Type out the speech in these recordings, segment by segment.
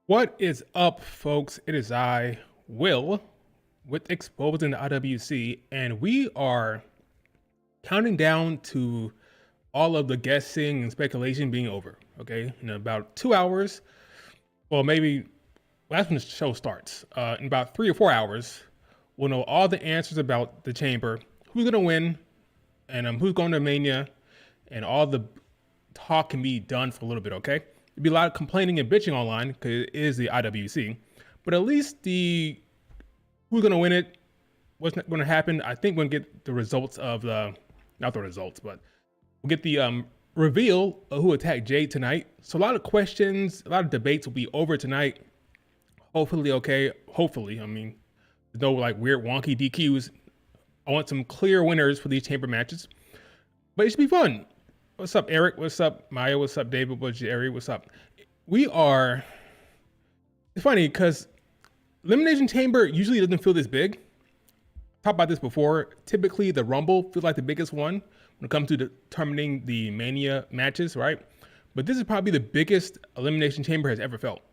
What is up, folks? It is I, Will, with Exposing the IWC, and we are counting down to all of the guessing and speculation being over. Okay, in about 2 hours, well, maybe that's when the show starts. In about 3 or 4 hours, we'll know all the answers about the chamber, who's gonna win, and who's going to Mania, and all the talk can be done for a little bit. Okay. There'd be a lot of complaining and bitching online because it is the IWC, but at least the who's gonna win it, what's not gonna happen. I think we'll get the results of not the results, but we'll get the reveal of who attacked Jade tonight. So a lot of questions, a lot of debates will be over tonight. Hopefully, okay. Hopefully, I mean, there's no like weird wonky DQs. I want some clear winners for these chamber matches, but it should be fun. What's up, Eric? What's up, Maya? What's up, David? What's Jerry? What's up? We are. It's funny because Elimination Chamber usually doesn't feel this big. Talked about this before. Typically, the Rumble feels like the biggest one when it comes to determining the Mania matches, right? But this is probably the biggest Elimination Chamber has ever felt.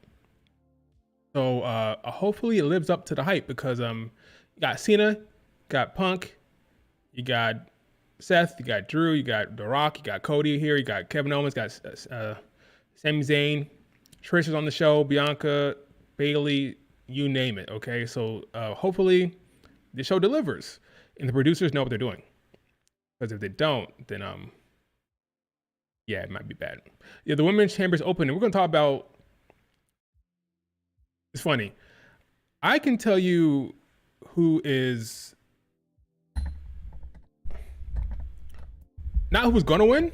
So hopefully it lives up to the hype because you got Cena, got Punk, you got Seth, you got Drew, you got The Rock, you got Cody here, you got Kevin Owens, got Sami Zayn, Trish is on the show, Bianca, Bailey, you name it. Okay, so hopefully the show delivers and the producers know what they're doing. Because if they don't, then yeah, it might be bad. Yeah, the women's chamber's open, and we're gonna talk about. It's funny. I can tell you who is. Not who's gonna win.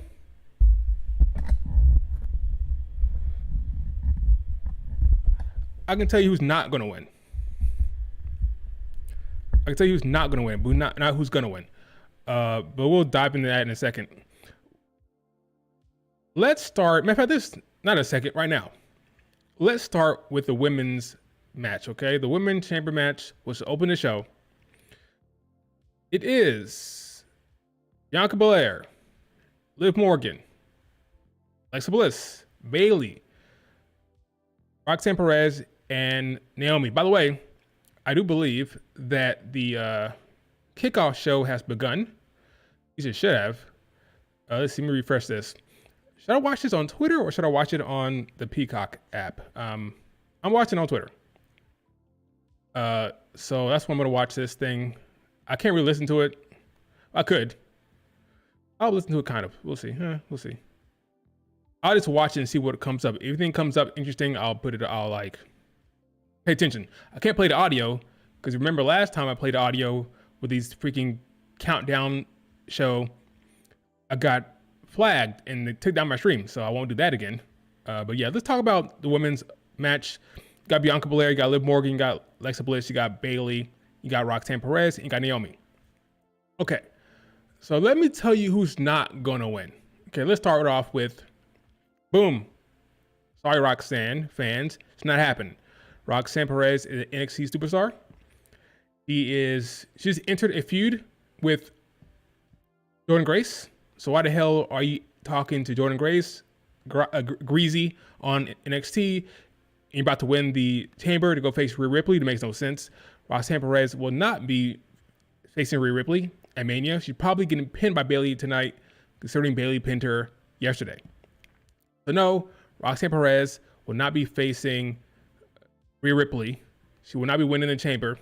I can tell you who's not gonna win. I can tell you who's not gonna win, but not who's gonna win. But we'll dive into that in a second. Let's start. Matter of fact, this not a second, right now. Let's start with the women's match. Okay, the women's chamber match was to open the show. It is Bianca Belair, Liv Morgan, Alexa Bliss, Bailey, Roxanne Perez, and Naomi. By the way, I do believe that the kickoff show has begun. You should have. Let's see, let me refresh this. Should I watch this on Twitter or should I watch it on the Peacock app? I'm watching on Twitter. So that's when I'm going to watch this thing. I can't really listen to it. I could. I'll listen to it kind of. We'll see. We'll see. I'll just watch it and see what comes up. If anything comes up interesting, I'll like pay attention. I can't play the audio because remember last time I played the audio with these freaking countdown show, I got flagged and they took down my stream, so I won't do that again. But yeah, let's talk about the women's match. You got Bianca Belair, you got Liv Morgan, you got Alexa Bliss, you got Bailey, you got Roxanne Perez, and you got Naomi. Okay, so let me tell you who's not gonna win. Okay, let's start it off with, boom. Sorry, Roxanne fans, it's not happening. Roxanne Perez is an NXT superstar. She's entered a feud with Jordynne Grace. So why the hell are you talking to Jordynne Grace, Greasy, on NXT? And you're about to win the chamber to go face Rhea Ripley. That makes no sense. Roxanne Perez will not be facing Rhea Ripley at Mania. She's probably getting pinned by Bailey tonight, considering Bailey pinned her yesterday. So no, Roxanne Perez will not be facing Rhea Ripley. She will not be winning the chamber.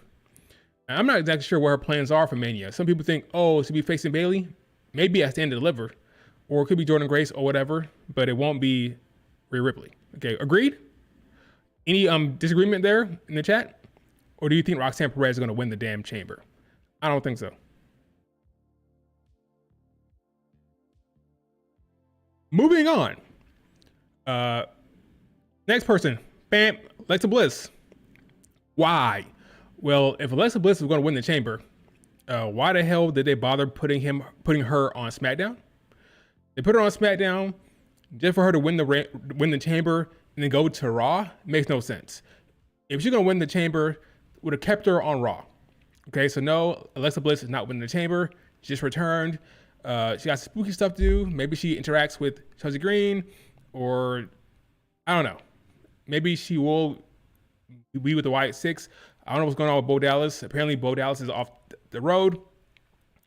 And I'm not exactly sure what her plans are for Mania. Some people think, oh, she'll be facing Bailey. Maybe at Stand to Deliver, or it could be Jordynne Grace or whatever, but it won't be Rhea Ripley. Okay, agreed? Any disagreement there in the chat? Or do you think Roxanne Perez is going to win the damn chamber? I don't think so. Moving on. Next person, bam, Alexa Bliss. Why? Well, if Alexa Bliss is going to win the chamber, why the hell did they bother putting her on SmackDown? They put her on SmackDown just for her to win the chamber and then go to Raw. Makes no sense. If she's gonna win the chamber, would have kept her on Raw. Okay, so no, Alexa Bliss is not winning the chamber. She just returned. She got spooky stuff to do. Maybe she interacts with Chelsea Green, or I don't know. Maybe she will be with the Wyatt Six. I don't know what's going on with Bo Dallas. Apparently, Bo Dallas is off the road.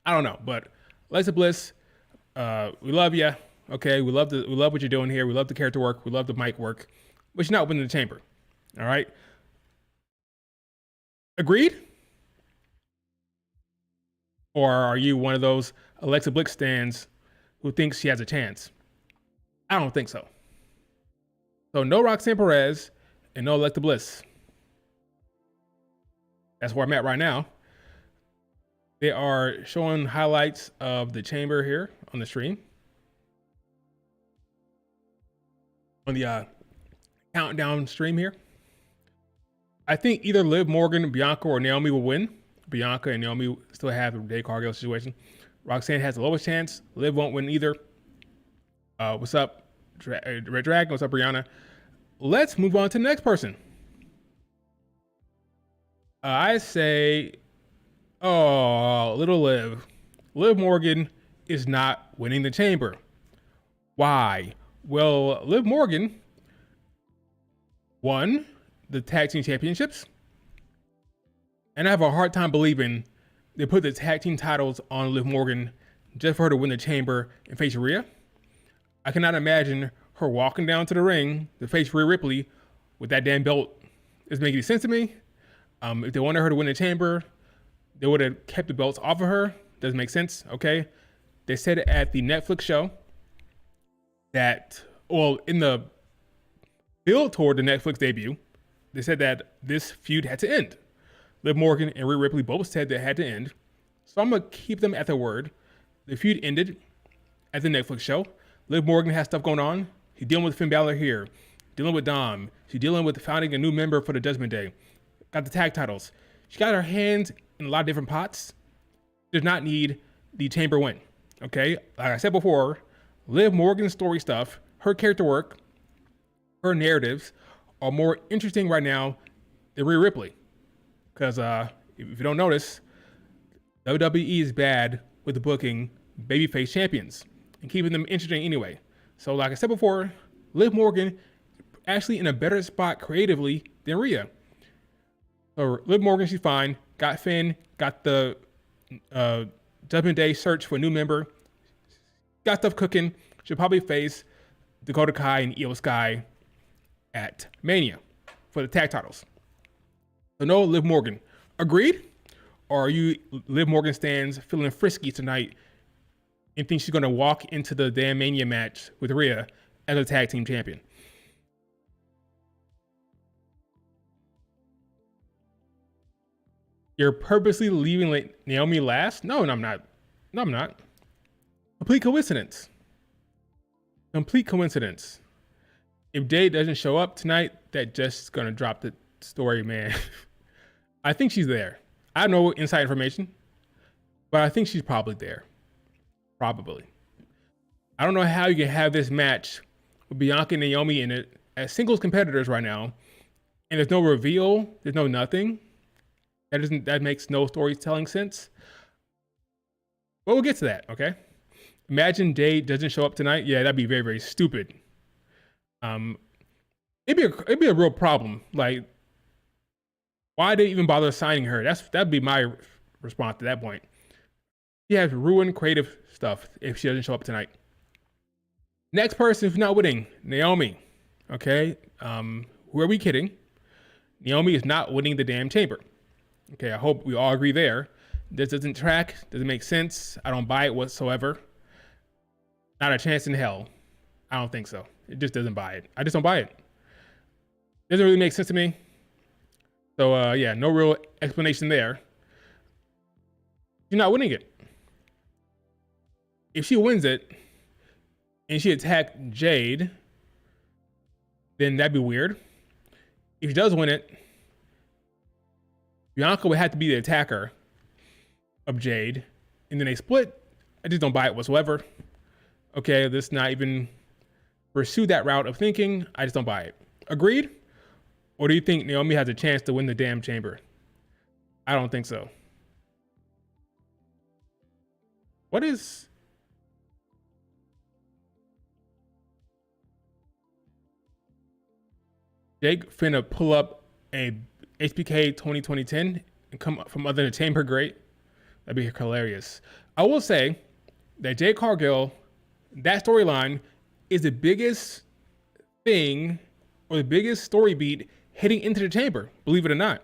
I don't know, but Alexa Bliss, we love you. Okay, we love what you're doing here. We love the character work. We love the mic work, but you're not winning the chamber. All right, agreed? Or are you one of those Alexa Bliss stands who thinks she has a chance? I don't think so. So no Roxanne Perez and no Alexa Bliss. That's where I'm at right now. They are showing highlights of the chamber here on the stream. On the countdown stream here. I think either Liv Morgan, Bianca, or Naomi will win. Bianca and Naomi still have the Jade Cargill situation. Roxanne has the lowest chance. Liv won't win either. What's up, Red Dragon? What's up, Brianna? Let's move on to the next person. I say, little Liv. Liv Morgan is not winning the chamber. Why? Well, Liv Morgan won the tag team championships. And I have a hard time believing they put the tag team titles on Liv Morgan just for her to win the chamber and face Rhea. I cannot imagine her walking down to the ring to face Rhea Ripley with that damn belt. Doesn't make any sense to me. If they wanted her to win the chamber, they would have kept the belts off of her. Doesn't make sense, okay? They said at the Netflix show that, well, in the build toward the Netflix debut, they said that this feud had to end. Liv Morgan and Rhea Ripley both said that it had to end. So I'm going to keep them at their word. The feud ended at the Netflix show. Liv Morgan has stuff going on. She's dealing with Finn Balor here, dealing with Dom. She's dealing with finding a new member for the Judgment Day. Got the tag titles. She got her hands in a lot of different pots. Does not need the chamber win. Okay? Like I said before, Liv Morgan's story stuff, her character work, her narratives are more interesting right now than Rhea Ripley. Because if you don't notice, WWE is bad with the booking babyface champions and keeping them interesting anyway. So like I said before, Liv Morgan actually in a better spot creatively than Rhea. So Liv Morgan, she's fine. Got Finn, got the Judgment Day search for a new member. Got stuff cooking. She'll probably face Dakota Kai and Io Sky at Mania for the tag titles. So no Liv Morgan. Agreed? Or are you Liv Morgan stands feeling frisky tonight and think she's going to walk into the damn Mania match with Rhea as a tag team champion? You're purposely leaving Naomi last? No, I'm not. No, I'm not. Complete coincidence. Complete coincidence. If Jade doesn't show up tonight, that just going to drop the story, man. I think she's there. I have no inside information, but I think she's probably there. Probably. I don't know how you can have this match with Bianca and Naomi in it as singles competitors right now, and there's no reveal, there's no nothing. That makes no storytelling sense. But we'll get to that, okay? Imagine Jade doesn't show up tonight. Yeah, that'd be very, very stupid. It'd be a real problem. Like, why did they even bother signing her? That'd be my response to that point. She has ruined creative stuff if she doesn't show up tonight. Next person who's not winning, Naomi. Okay, who are we kidding? Naomi is not winning the damn chamber. Okay, I hope we all agree there. This doesn't track, doesn't make sense. I don't buy it whatsoever. Not a chance in hell. I don't think so. It just doesn't buy it. I just don't buy it. Doesn't really make sense to me. So yeah, no real explanation there. She's not winning it. If she wins it and she attacked Jade, then that'd be weird. If she does win it, Bianca would have to be the attacker of Jade, and then they split. I just don't buy it whatsoever. Okay, let's not even pursue that route of thinking. I just don't buy it. Agreed? Or do you think Naomi has a chance to win the damn chamber? I don't think so. What is... Jake finna pull up a HBK 2010 and come from under the chamber great. That'd be hilarious. I will say that Jade Cargill, that storyline is the biggest thing or the biggest story beat heading into the chamber, believe it or not.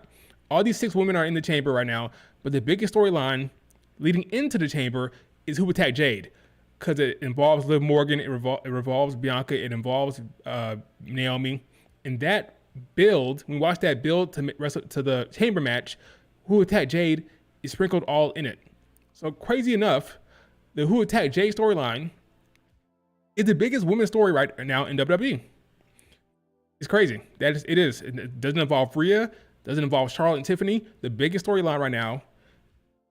All these 6 women are in the chamber right now, but the biggest storyline leading into the chamber is who attacked Jade, because it involves Liv Morgan, it revolves Bianca, it involves Naomi. And that build, when we watch that build to the chamber match, who attacked Jade is sprinkled all in it. So crazy enough, the who attacked Jade storyline is the biggest women's story right now in WWE. It's crazy. It is. It doesn't involve Rhea, doesn't involve Charlotte and Tiffany. The biggest storyline right now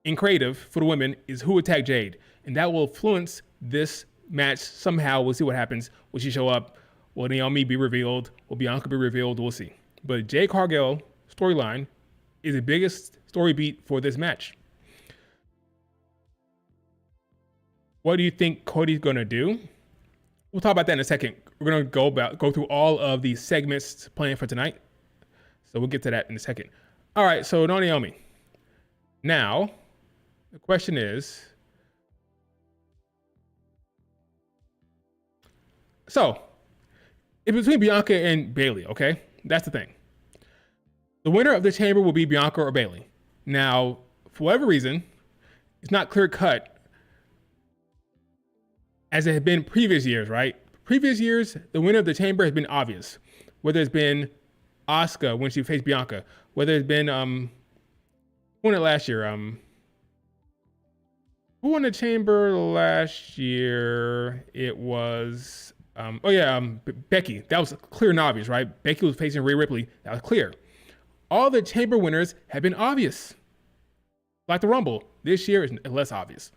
in creative for the women is who attacked Jade. And that will influence this match somehow. We'll see what happens. Will she show up? Will Naomi be revealed? Will Bianca be revealed? We'll see. But Jade Cargill storyline is the biggest story beat for this match. What do you think Cody's going to do? We'll talk about that in a second. We're going to go through all of the segments planned for tonight. So we'll get to that in a second. All right, so no Naomi. Now, the question is, so it's between Bianca and Bayley, okay? That's the thing. The winner of the chamber will be Bianca or Bayley. Now, for whatever reason, it's not clear cut as it had been previous years, right? Previous years, the winner of the chamber has been obvious. Whether it's been Asuka when she faced Bianca, whether it's been who won it last year? Who won the chamber last year? It was Becky. That was clear and obvious, right? Becky was facing Rhea Ripley. That was clear. All the chamber winners have been obvious. Like the Rumble, this year is less obvious.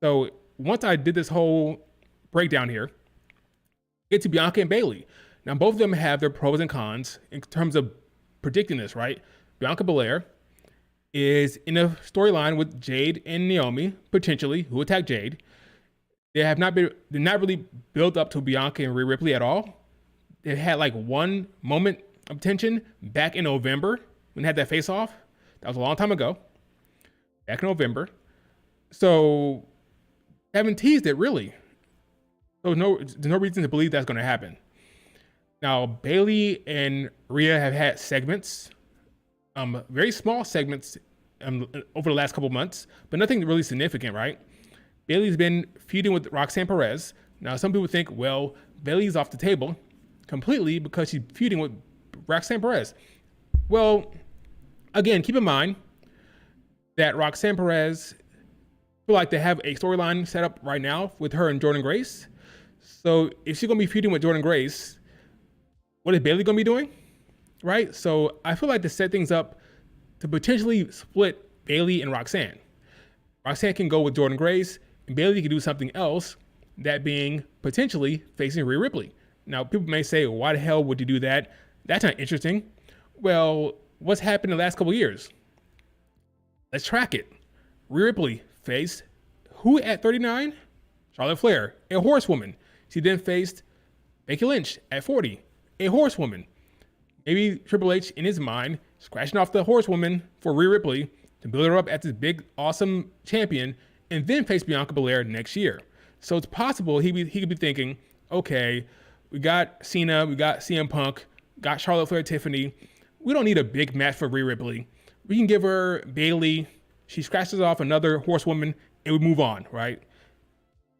So once I did this whole breakdown here, get to Bianca and Bayley. Now, both of them have their pros and cons in terms of predicting this, right? Bianca Belair is in a storyline with Jade and Naomi, potentially, who attacked Jade. They're not really built up to Bianca and Rhea Ripley at all. They had like one moment of tension back in November when they had that face-off. That was a long time ago. Back in November. So they haven't teased it, really. So there's no reason to believe that's going to happen. Now, Bayley and Rhea have had segments, very small segments over the last couple months, but nothing really significant, right? Bayley's been feuding with Roxanne Perez. Now, some people think, well, Bayley's off the table completely because she's feuding with Roxanne Perez. Well, again, keep in mind that Roxanne Perez feel like they have a storyline set up right now with her and Jordynne Grace. So if she's going to be feuding with Jordynne Grace, what is Bayley going to be doing? Right? So I feel like to set things up to potentially split Bayley and Roxanne. Roxanne can go with Jordynne Grace, and Bayley can do something else, that being potentially facing Rhea Ripley. Now, people may say, why the hell would you do that? That's not interesting. Well, what's happened in the last couple of years? Let's track it. Rhea Ripley faced who at 39? Charlotte Flair, a horsewoman. She then faced Becky Lynch at 40, a horsewoman. Maybe Triple H, in his mind, scratching off the horsewoman for Rhea Ripley to build her up as this big, awesome champion, and then face Bianca Belair next year. So it's possible he could be thinking, okay, we got Cena, we got CM Punk, got Charlotte Flair, Tiffany. We don't need a big match for Rhea Ripley. We can give her Bayley. She scratches off another horsewoman, and we move on, right?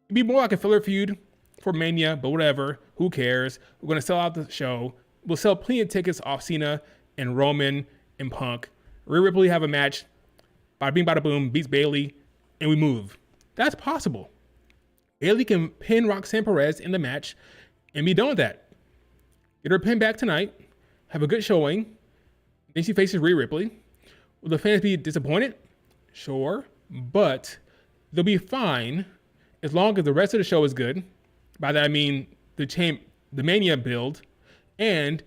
It'd be more like a filler feud for Mania, but whatever. Who cares? We're going to sell out the show. We'll sell plenty of tickets off Cena and Roman and Punk. Rhea Ripley have a match. Bada bing, bada boom, beats Bayley, and we move. That's possible. Bayley can pin Roxanne Perez in the match and be done with that. Get her pin back tonight. Have a good showing. Then she faces Rhea Ripley. Will the fans be disappointed? Sure. But they'll be fine as long as the rest of the show is good. By that I mean the Mania build. And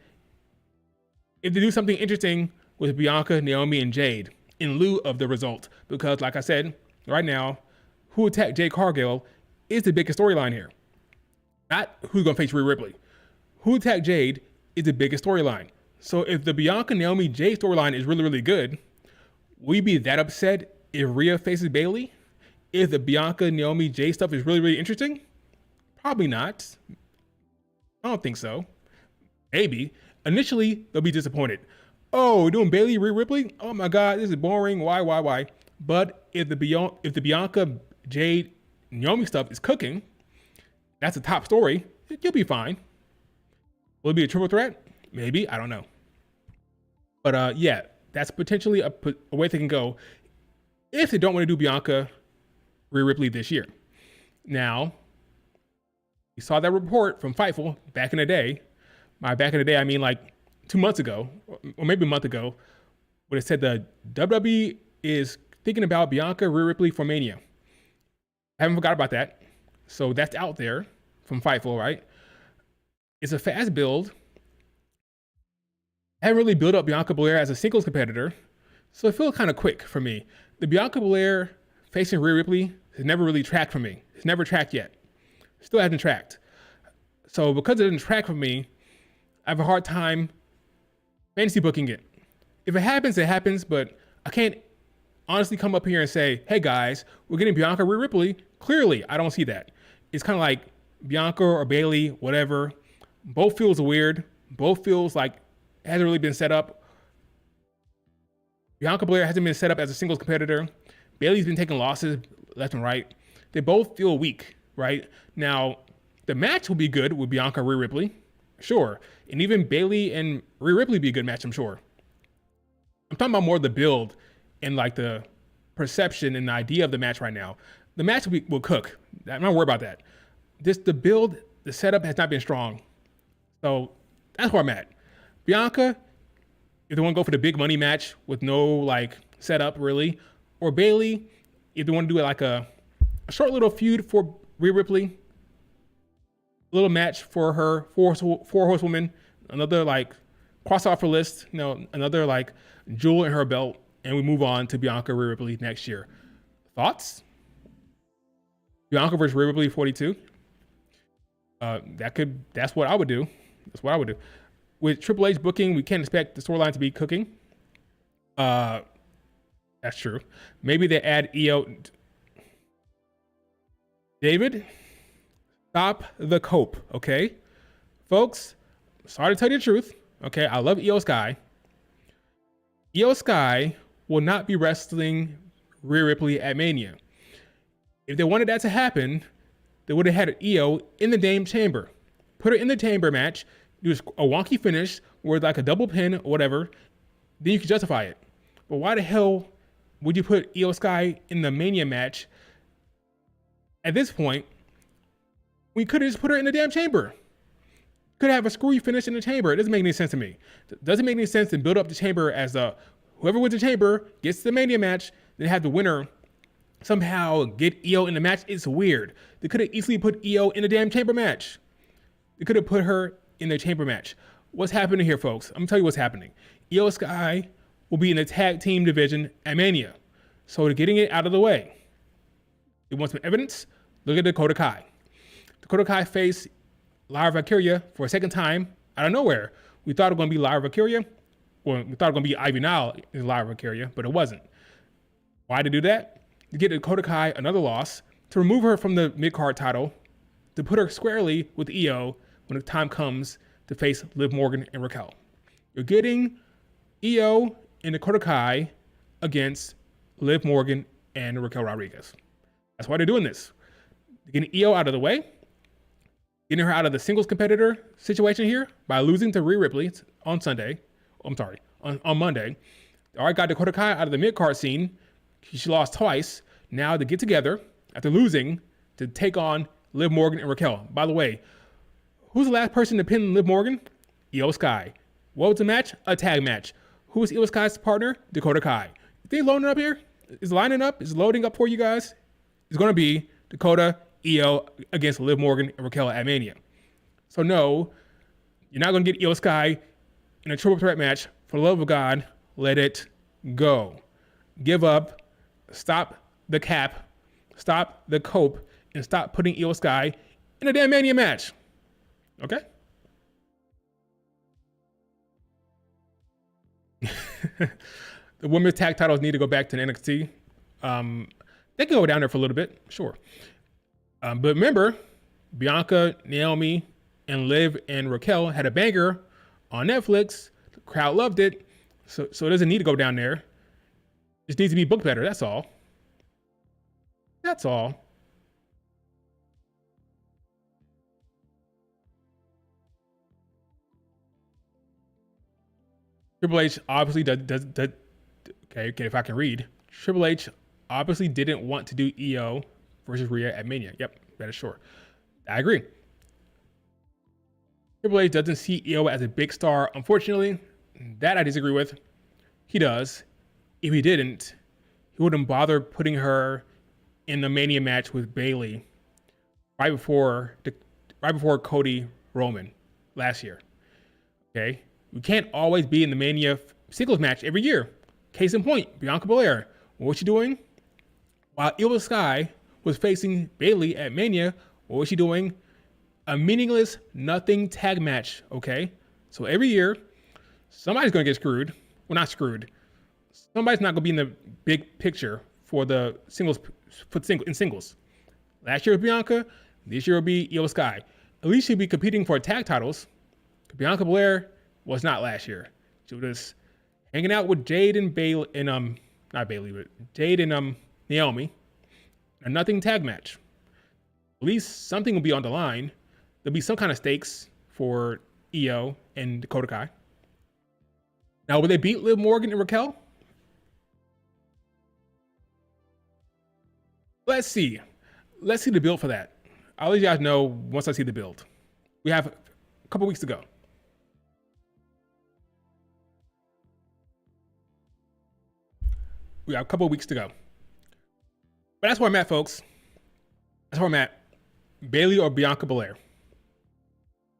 if they do something interesting with Bianca, Naomi, and Jade in lieu of the result. Because like I said, right now, who attacked Jade Cargill is the biggest storyline here. Not who's going to face Rhea Ripley. Who attacked Jade is the biggest storyline. So if the Bianca Naomi Jay storyline is really, really good, will you be that upset if Rhea faces Bayley? If the Bianca Naomi Jay stuff is really, really interesting? Probably not. I don't think so. Maybe. Initially, they'll be disappointed. Oh, we're doing Bayley Rhea Ripley? Oh my God, this is boring. Why? But if the Bianca Jade Naomi stuff is cooking, that's a top story. You'll be fine. Will it be a triple threat? Maybe. I don't know. But yeah, that's potentially a way they can go if they don't want to do Bianca Rhea Ripley this year. Now, we saw that report from Fightful back in the day. By back in the day, I mean like 2 months ago, or maybe a month ago, where it said the WWE is thinking about Bianca Rhea Ripley for Mania. I haven't forgot about that. So that's out there from Fightful, right? It's a fast build. I haven't really built up Bianca Belair as a singles competitor, so it feels kind of quick for me. The Bianca Belair facing Rhea Ripley has never really tracked for me. It's never tracked yet. Still hasn't tracked. So because it didn't track for me, I have a hard time fantasy booking it. If it happens, it happens, but I can't honestly come up here and say, hey guys, we're getting Bianca Rhea Ripley. Clearly, I don't see that. It's kind of like Bianca or Bayley, whatever. Both feels weird. Both feels like it hasn't really been set up. Bianca Belair hasn't been set up as a singles competitor. Bayley's been taking losses left and right. They both feel weak, right? Now, the match will be good with Bianca Rhea Ripley, sure. And even Bayley and Rhea Ripley be a good match, I'm sure. I'm talking about more the build and like the perception and the idea of the match right now. The match will cook. I'm not worried about that. The build, the setup has not been strong. So that's where I'm at. Bianca, if they want to go for the big money match with no like setup really, or Bayley, if they want to do like a short little feud for Rhea Ripley, a little match for her, four horsewomen, another like crossover list, another like jewel in her belt, and we move on to Bianca Rhea Ripley next year. Thoughts? Bianca versus Rhea Ripley 42. That's what I would do. That's what I would do. With Triple H booking, we can't expect the storyline to be cooking. That's true. Maybe they add EO. David, stop the cope, okay? Folks, sorry to tell you the truth, okay? I love EO Sky. EO Sky will not be wrestling Rhea Ripley at Mania. If they wanted that to happen, they would have had EO in the damn chamber. Put her in the chamber match, do a wonky finish with like a double pin or whatever, then you can justify it. But why the hell would you put EO Sky in the Mania match? At this point, we could have just put her in the damn chamber. Could have a screwy finish in the chamber. It doesn't make any sense to me. It doesn't make any sense to build up the chamber as whoever wins the chamber gets the Mania match, then have the winner somehow get EO in the match. It's weird. They could have easily put EO in the damn chamber match. They could have put her in the chamber match. What's happening here, folks? I'm gonna tell you what's happening. EO Sky will be in the tag team division at Mania. So they're getting it out of the way. You want some evidence? Look at Dakota Kai. Dakota Kai faced Lyra Valkyria for a second time out of nowhere. We thought it was going to be Lyra Valkyria. Well, we thought it was going to be Ivy Nile in Lyra Valkyria, but it wasn't. Why to do that? To get Dakota Kai another loss, to remove her from the mid-card title, to put her squarely with EO when the time comes to face Liv Morgan and Raquel. You're getting EO and Dakota Kai against Liv Morgan and Raquel Rodriguez. That's why they're doing this. They're getting EO out of the way, getting her out of the singles competitor situation here by losing to Rhea Ripley on Monday. They already got Dakota Kai out of the mid-card scene. She lost twice. Now they get together after losing to take on Liv Morgan and Raquel. By the way, who's the last person to pin Liv Morgan? EO Sky. What was the match? A tag match. Who was EO Sky's partner? Dakota Kai. If they loading up here, is lining up, is loading up for you guys, it's going to be Dakota, EO against Liv Morgan and Raquel at Mania. So no, you're not going to get EO Sky in a triple threat match. For the love of God, let it go. Give up. Stop the cap. Stop the cope. And stop putting EO Sky in a damn Mania match. Okay? The women's tag titles need to go back to the NXT. They can go down there for a little bit, sure. But remember, Bianca, Naomi, and Liv and Raquel had a banger on Netflix. The crowd loved it. So it doesn't need to go down there. It just needs to be booked better. That's all. That's all. Triple H obviously does okay, if I can read. Triple H obviously didn't want to do EO versus Rhea at Mania. Yep, that is sure. I agree. Triple H doesn't see EO as a big star, unfortunately. That I disagree with. He does. If he didn't, he wouldn't bother putting her in the Mania match with Bayley right before Cody Roman last year. Okay, we can't always be in the Mania singles match every year. Case in point, Bianca Belair. What was she doing? While Io Sky was facing Bayley at Mania, what was she doing? A meaningless nothing tag match. Okay, so every year somebody's gonna get screwed. Well, not screwed. Somebody's not gonna be in the big picture for the singles in singles. Last year was Bianca. This year will be Io Sky. At least she'll be competing for tag titles. Bianca Belair was not last year. She was hanging out with Jade and Bayley and not Bayley, but Jade and Naomi. A nothing tag match. At least something will be on the line. There'll be some kind of stakes for Io and Dakota Kai. Now, will they beat Liv Morgan and Raquel? Let's see. Let's see the build for that. I'll let you guys know once I see the build. We have a couple weeks to go. We got a couple weeks to go. But that's where I'm at, folks. That's where I'm at. Bayley or Bianca Belair?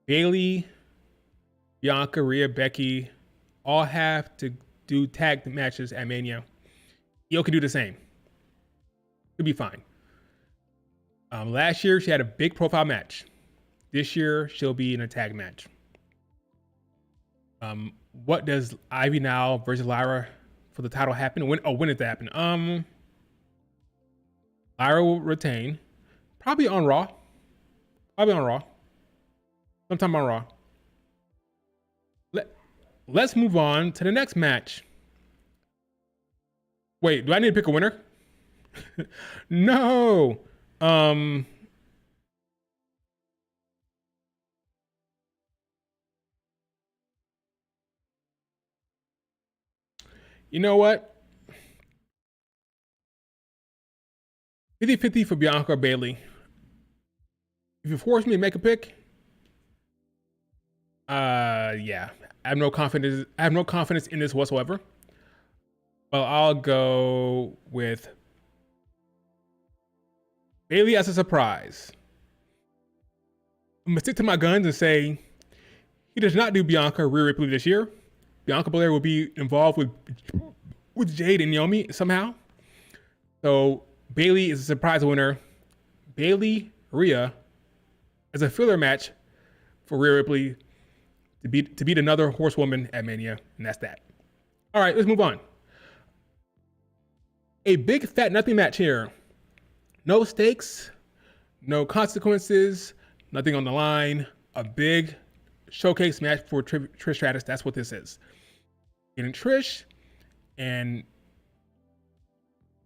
Bayley, Bianca, Rhea, Becky all have to do tag matches at Mania. Io can do the same. It'll be fine. Last year, she had a big profile match. This year, she'll be in a tag match. What does Ivy Now versus Lyra for the title happen? When did that happen? Lyra will retain. Probably on Raw. Sometime on Raw. Let's move on to the next match. Wait, do I need to pick a winner? No. You know what? 50-50 for Bianca or Bayley. If you force me to make a pick, yeah. I have no confidence in this whatsoever. Well, I'll go with Bayley as a surprise. I'm gonna stick to my guns and say he does not do Bianca or Rhea Ripley this year. Bianca Belair will be involved with Jade and Naomi somehow. So Bayley is a surprise winner. Bayley, Rhea as a filler match for Rhea Ripley to beat another horsewoman at Mania, and that's that. All right, let's move on. A big fat nothing match here. No stakes, no consequences, nothing on the line. A big showcase match for Trish Stratus. That's what this is. Getting Trish and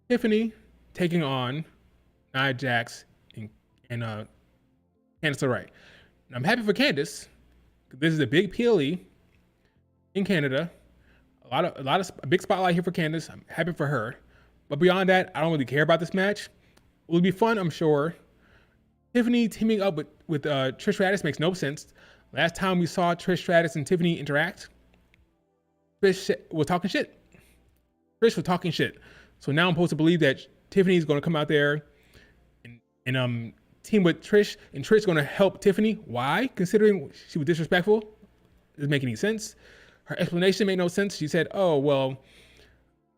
Tiffany taking on Nia Jax and Candice LeRae. Now, I'm happy for Candice. This is a big PLE in Canada. A big spotlight here for Candice. I'm happy for her. But beyond that, I don't really care about this match. It will be fun, I'm sure. Tiffany teaming up with Trish Stratus makes no sense. Last time we saw Trish Stratus and Tiffany interact, Trish was talking shit. Trish was talking shit. So now I'm supposed to believe that Tiffany is going to come out there and team with Trish, and Trish is going to help Tiffany. Why? Considering she was disrespectful. Doesn't make any sense. Her explanation made no sense. She said, oh, well,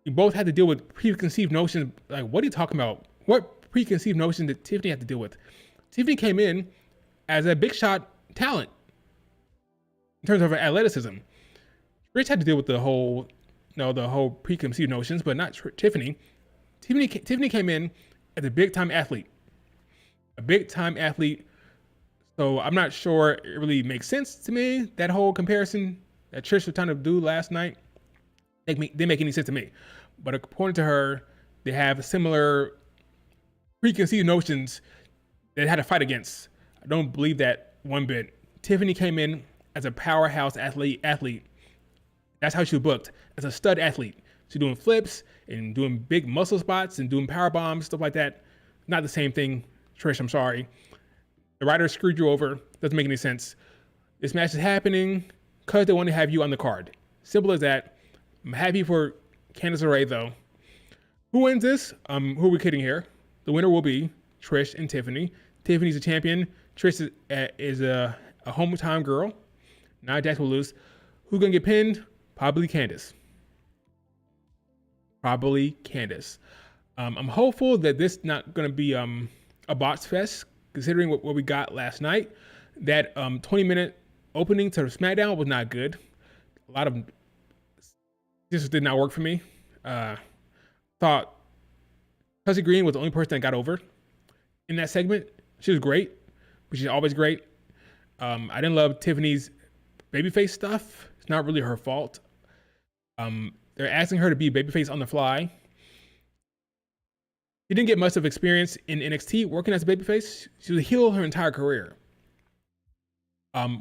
we both had to deal with preconceived notions. Like, what are you talking about? What preconceived notion did Tiffany have to deal with? Tiffany came in as a big shot talent in terms of her athleticism. Trish had to deal with the whole the whole preconceived notions, but not Tiffany. Tiffany came in as a big time athlete, So I'm not sure it really makes sense to me, that whole comparison that Trish was trying to do last night. They make any sense to me. But according to her, they have similar preconceived notions they had to fight against. I don't believe that one bit. Tiffany came in as a powerhouse athlete. That's how she was booked, as a stud athlete. She's doing flips and doing big muscle spots and doing power bombs, stuff like that. Not the same thing, Trish, I'm sorry. The writer screwed you over. Doesn't make any sense. This match is happening because they want to have you on the card. Simple as that. I'm happy for Candice LeRae, though. Who wins this? Who are we kidding here? The winner will be Trish and Tiffany. Tiffany's a champion. Trish is a hometown girl. Nia Jax will lose. Who's going to get pinned? Probably Candice. I'm hopeful that this is not going to be a box fest, considering what we got last night. That 20-minute opening to SmackDown was not good. A lot of this did not work for me. Thought Chelsea Green was the only person that got over in that segment. She was great, but she's always great. I didn't love Tiffany's babyface stuff. It's not really her fault. They're asking her to be babyface on the fly. She didn't get much of experience in NXT working as a babyface. She was a heel her entire career,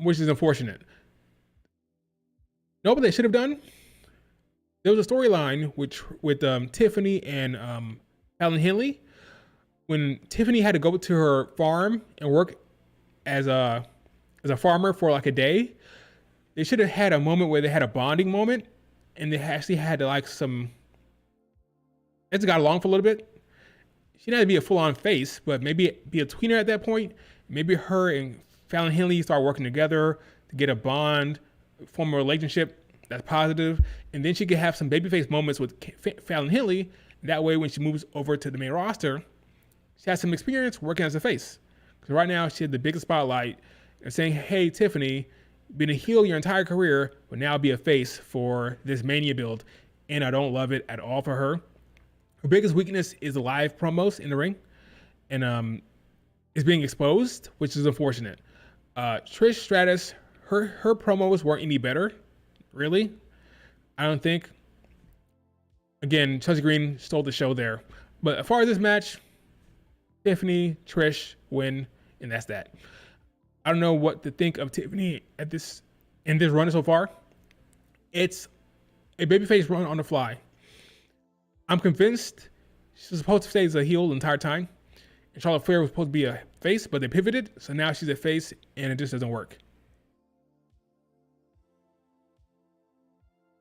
which is unfortunate. No, what they should have done? There was a storyline with Tiffany and Fallon Henley, when Tiffany had to go to her farm and work as a farmer for like a day. They should have had a moment where they had a bonding moment, and they actually had to like they got along for a little bit. She didn't have to be a full-on face, but maybe be a tweener at that point. Maybe her and Fallon Henley start working together to get a bond, form a relationship that's positive, and then she could have some babyface moments with Fallon Henley. That way, when she moves over to the main roster, she has some experience working as a face. Because right now, she had the biggest spotlight and saying, hey, Tiffany, been a heel your entire career, but now be a face for this Mania build. And I don't love it at all for her. Her biggest weakness is the live promos in the ring. And is being exposed, which is unfortunate. Trish Stratus, her promos weren't any better, really. I don't think. Again, Chelsea Green stole the show there. But as far as this match, Tiffany, Trish win, and that's that. I don't know what to think of Tiffany in this run so far. It's a babyface run on the fly. I'm convinced she's supposed to stay as a heel the entire time. And Charlotte Flair was supposed to be a face, but they pivoted. So now she's a face, and it just doesn't work.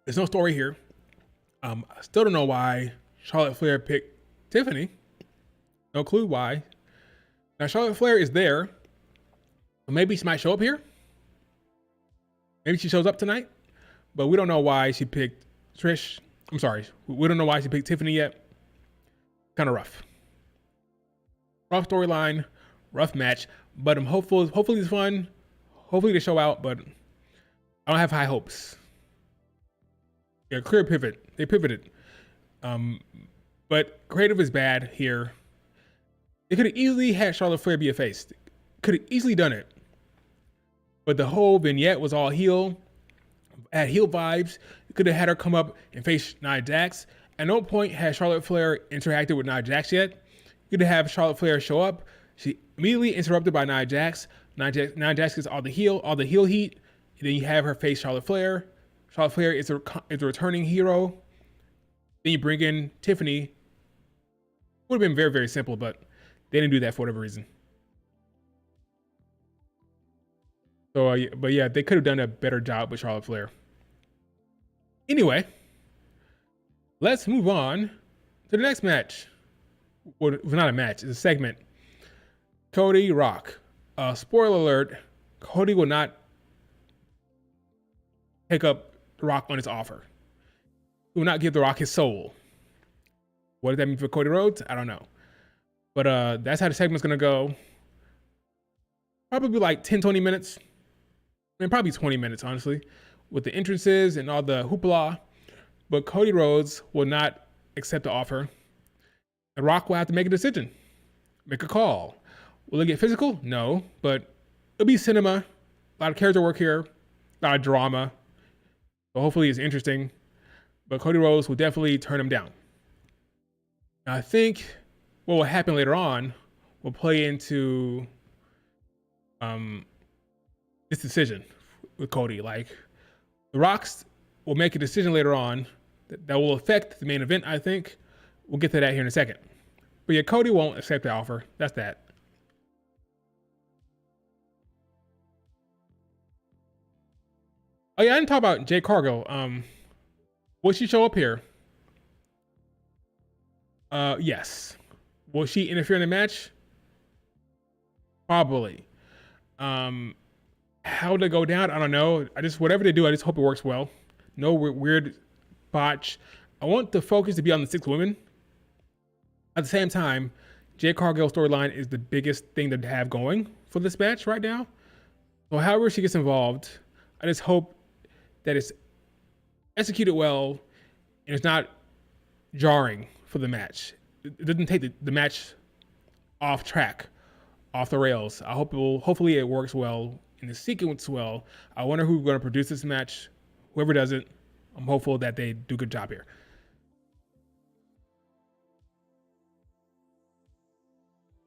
There's no story here. I still don't know why Charlotte Flair picked Tiffany. No clue why. Now, Charlotte Flair is there. So maybe she might show up here. Maybe she shows up tonight. But we don't know why she picked Trish. I'm sorry. We don't know why she picked Tiffany yet. Kind of rough. Rough storyline. Rough match. But I'm hopeful. Hopefully it's fun. Hopefully they show out. But I don't have high hopes. Yeah, clear pivot. They pivoted. But creative is bad here. They could have easily had Charlotte Flair be a face. Could have easily done it. But the whole vignette was all heel. Had heel vibes. Could have had her come up and face Nia Jax. At no point had Charlotte Flair interacted with Nia Jax yet. You could have Charlotte Flair show up. She immediately interrupted by Nia Jax. Nia Jax gets all the heel heat. And then you have her face Charlotte Flair. Charlotte Flair is a returning hero. Then you bring in Tiffany. Would have been very, very simple, but they didn't do that for whatever reason. So, but yeah, they could have done a better job with Charlotte Flair. Anyway, let's move on to the next match. Well, it's not a match, it's a segment. Cody Rock. Spoiler alert, Cody will not take up The Rock on his offer. He will not give The Rock his soul. What does that mean for Cody Rhodes? I don't know. But that's how the segment's going to go. Probably like 10, 20 minutes. I mean, probably 20 minutes, honestly. With the entrances and all the hoopla. but Cody Rhodes will not accept the offer. The Rock will have to make a decision, make a call. Will it get physical? No, but it'll be cinema. A lot of character work here, a lot of drama. So hopefully it's interesting. But Cody Rhodes will definitely turn him down. Now, I think what will happen later on will play into this decision with Cody. Like, the Rocks will make a decision later on that will affect the main event, I think. We'll get to that here in a second. But yeah, Cody won't accept the offer. That's that. Oh yeah, I didn't talk about Jade Cargill. Will she show up here? Yes. Will she interfere in the match? Probably. How to go down? I don't know. Whatever they do, I just hope it works well. No weird botch. I want the focus to be on the 6 women. At the same time, Jade Cargill's storyline is the biggest thing to have going for this match right now. So however she gets involved, I just hope that it's executed well and it's not jarring for the match. It doesn't take the match off track, off the rails. Hopefully it works well and the sequence well. I wonder who's going to produce this match. Whoever does it, I'm hopeful that they do a good job here.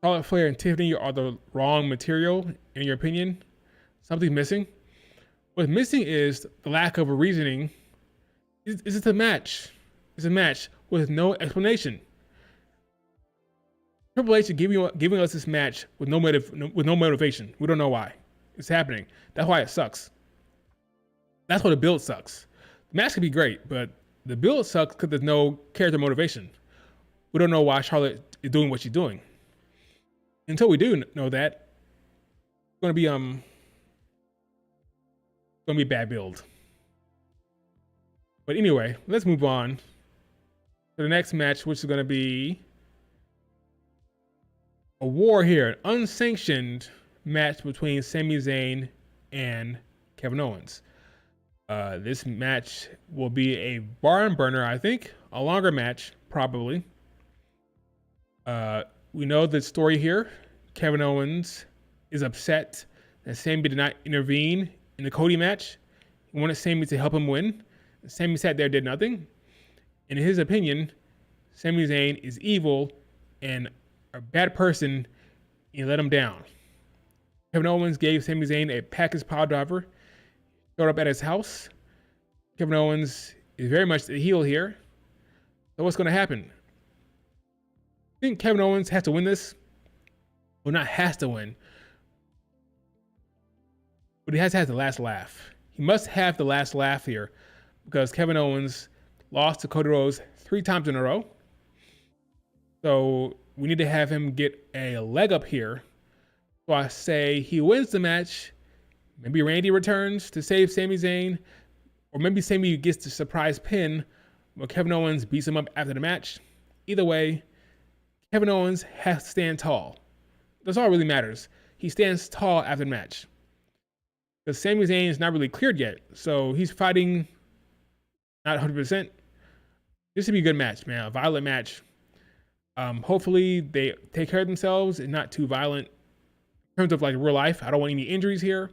Charlotte Flair and Tiffany are the wrong material, in your opinion? Something's missing? What's missing is the lack of a reasoning. It's a match. It's a match with no explanation. Triple H is giving us this match with no motivation. We don't know why it's happening. That's why it sucks. That's why the build sucks. The match could be great, but the build sucks because there's no character motivation. We don't know why Charlotte is doing what she's doing. Until we do know that, it's going to be a bad build. But anyway, let's move on to the next match, which is going to be a war here, an unsanctioned match between Sami Zayn and Kevin Owens. This match will be a barn burner, I think, a longer match, probably. We know the story here. Kevin Owens is upset that Sami did not intervene in the Cody match. He wanted Sami to help him win. Sami sat there, did nothing. In his opinion, Sami Zayn is evil and a bad person, and he let him down. Kevin Owens gave Sami Zayn a package pile driver, showed up at his house. Kevin Owens is very much the heel here. So what's going to happen? I think Kevin Owens has to win this. Well, not has to win, but he has to have the last laugh. He must have the last laugh here because Kevin Owens lost to Cody Rhodes 3 times in a row. So we need to have him get a leg up here. So I say he wins the match. Maybe Randy returns to save Sami Zayn, or maybe Sami gets the surprise pin, but Kevin Owens beats him up after the match. Either way, Kevin Owens has to stand tall. That's all that really matters. He stands tall after the match. Because Sami Zayn is not really cleared yet, so he's fighting not 100%. This would be a good match, man. A violent match. Hopefully they take care of themselves and not too violent in terms of like real life. I don't want any injuries here,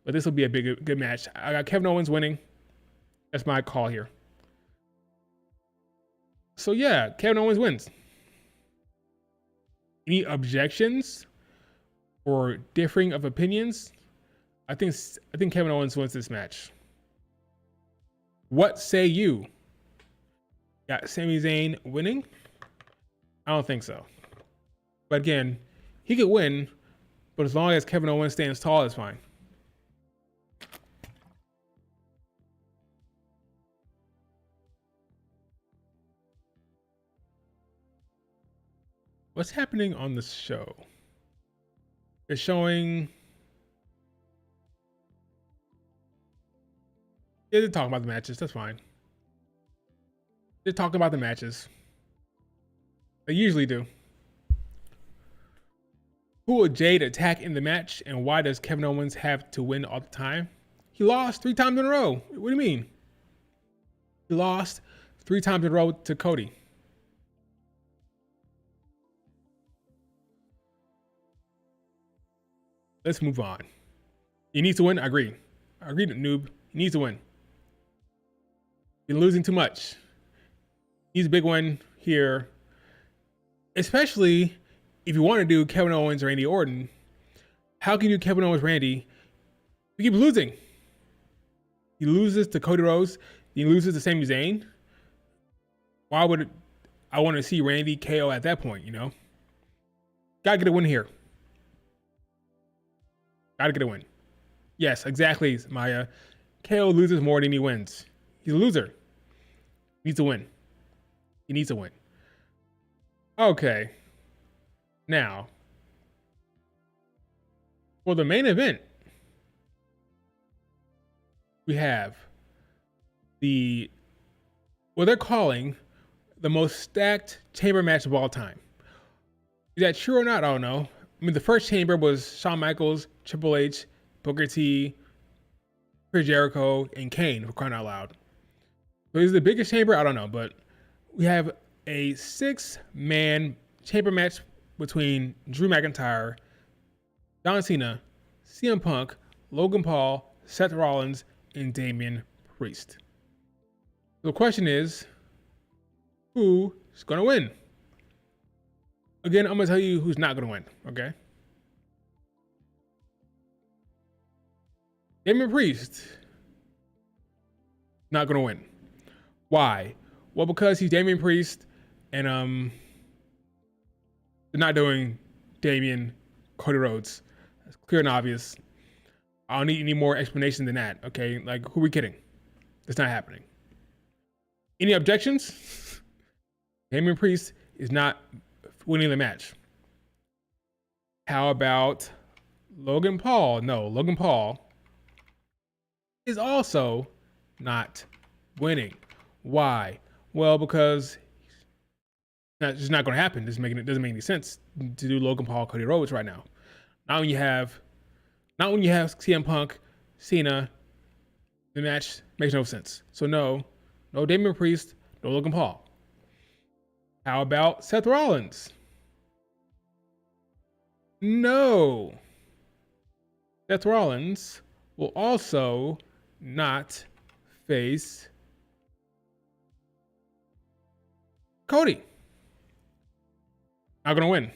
but this will be a good match. I got Kevin Owens winning. That's my call here. So yeah, Kevin Owens wins. Any objections or differing of opinions? I think Kevin Owens wins this match. What say you? Got Sami Zayn winning? I don't think so. But again, he could win, but as long as Kevin Owens stands tall, it's fine. What's happening on the show? They're showing... Yeah, they're talking about the matches. That's fine. They're talking about the matches. They usually do. Who will Jade attack in the match, and why does Kevin Owens have to win all the time? He lost 3 times in a row. What do you mean? He lost 3 times in a row to Cody. Let's move on. He needs to win. I agree. I agree, noob. He needs to win. You're losing too much. He's a big one here, especially if you want to do Kevin Owens or Randy Orton. How can you do Kevin Owens, Randy? We keep losing. He loses to Cody Rhodes. He loses to Sami Zayn. Why would I want to see Randy KO at that point? You know, gotta get a win here. Gotta get a win. Yes, exactly, Maya. KO loses more than he wins. He's a loser. He needs to win. He needs to win. Okay. Now, for the main event, we have what they're calling the most stacked chamber match of all time. Is that true or not? I don't know. I mean, the first chamber was Shawn Michaels, Triple H, Booker T, Chris Jericho, and Kane, for crying out loud. So is it the biggest chamber? I don't know, but we have a 6-man chamber match between Drew McIntyre, John Cena, CM Punk, Logan Paul, Seth Rollins, and Damian Priest. So the question is, who's going to win? Again, I'm going to tell you who's not going to win, okay? Damian Priest, not going to win. Why? Well, because he's Damian Priest, and they're not doing Damian Cody Rhodes. That's clear and obvious. I don't need any more explanation than that, okay? Like, who are we kidding? It's not happening. Any objections? Damian Priest is not winning the match. How about Logan Paul? No, Logan Paul is also not winning. Why? Well, because it's just not going to happen. It doesn't make any sense to do Logan Paul, Cody Rhodes right now. Not when you have CM Punk, Cena. The match makes no sense. So no Damian Priest, no Logan Paul. How about Seth Rollins? No. Seth Rollins will also not face Cody. Not gonna win.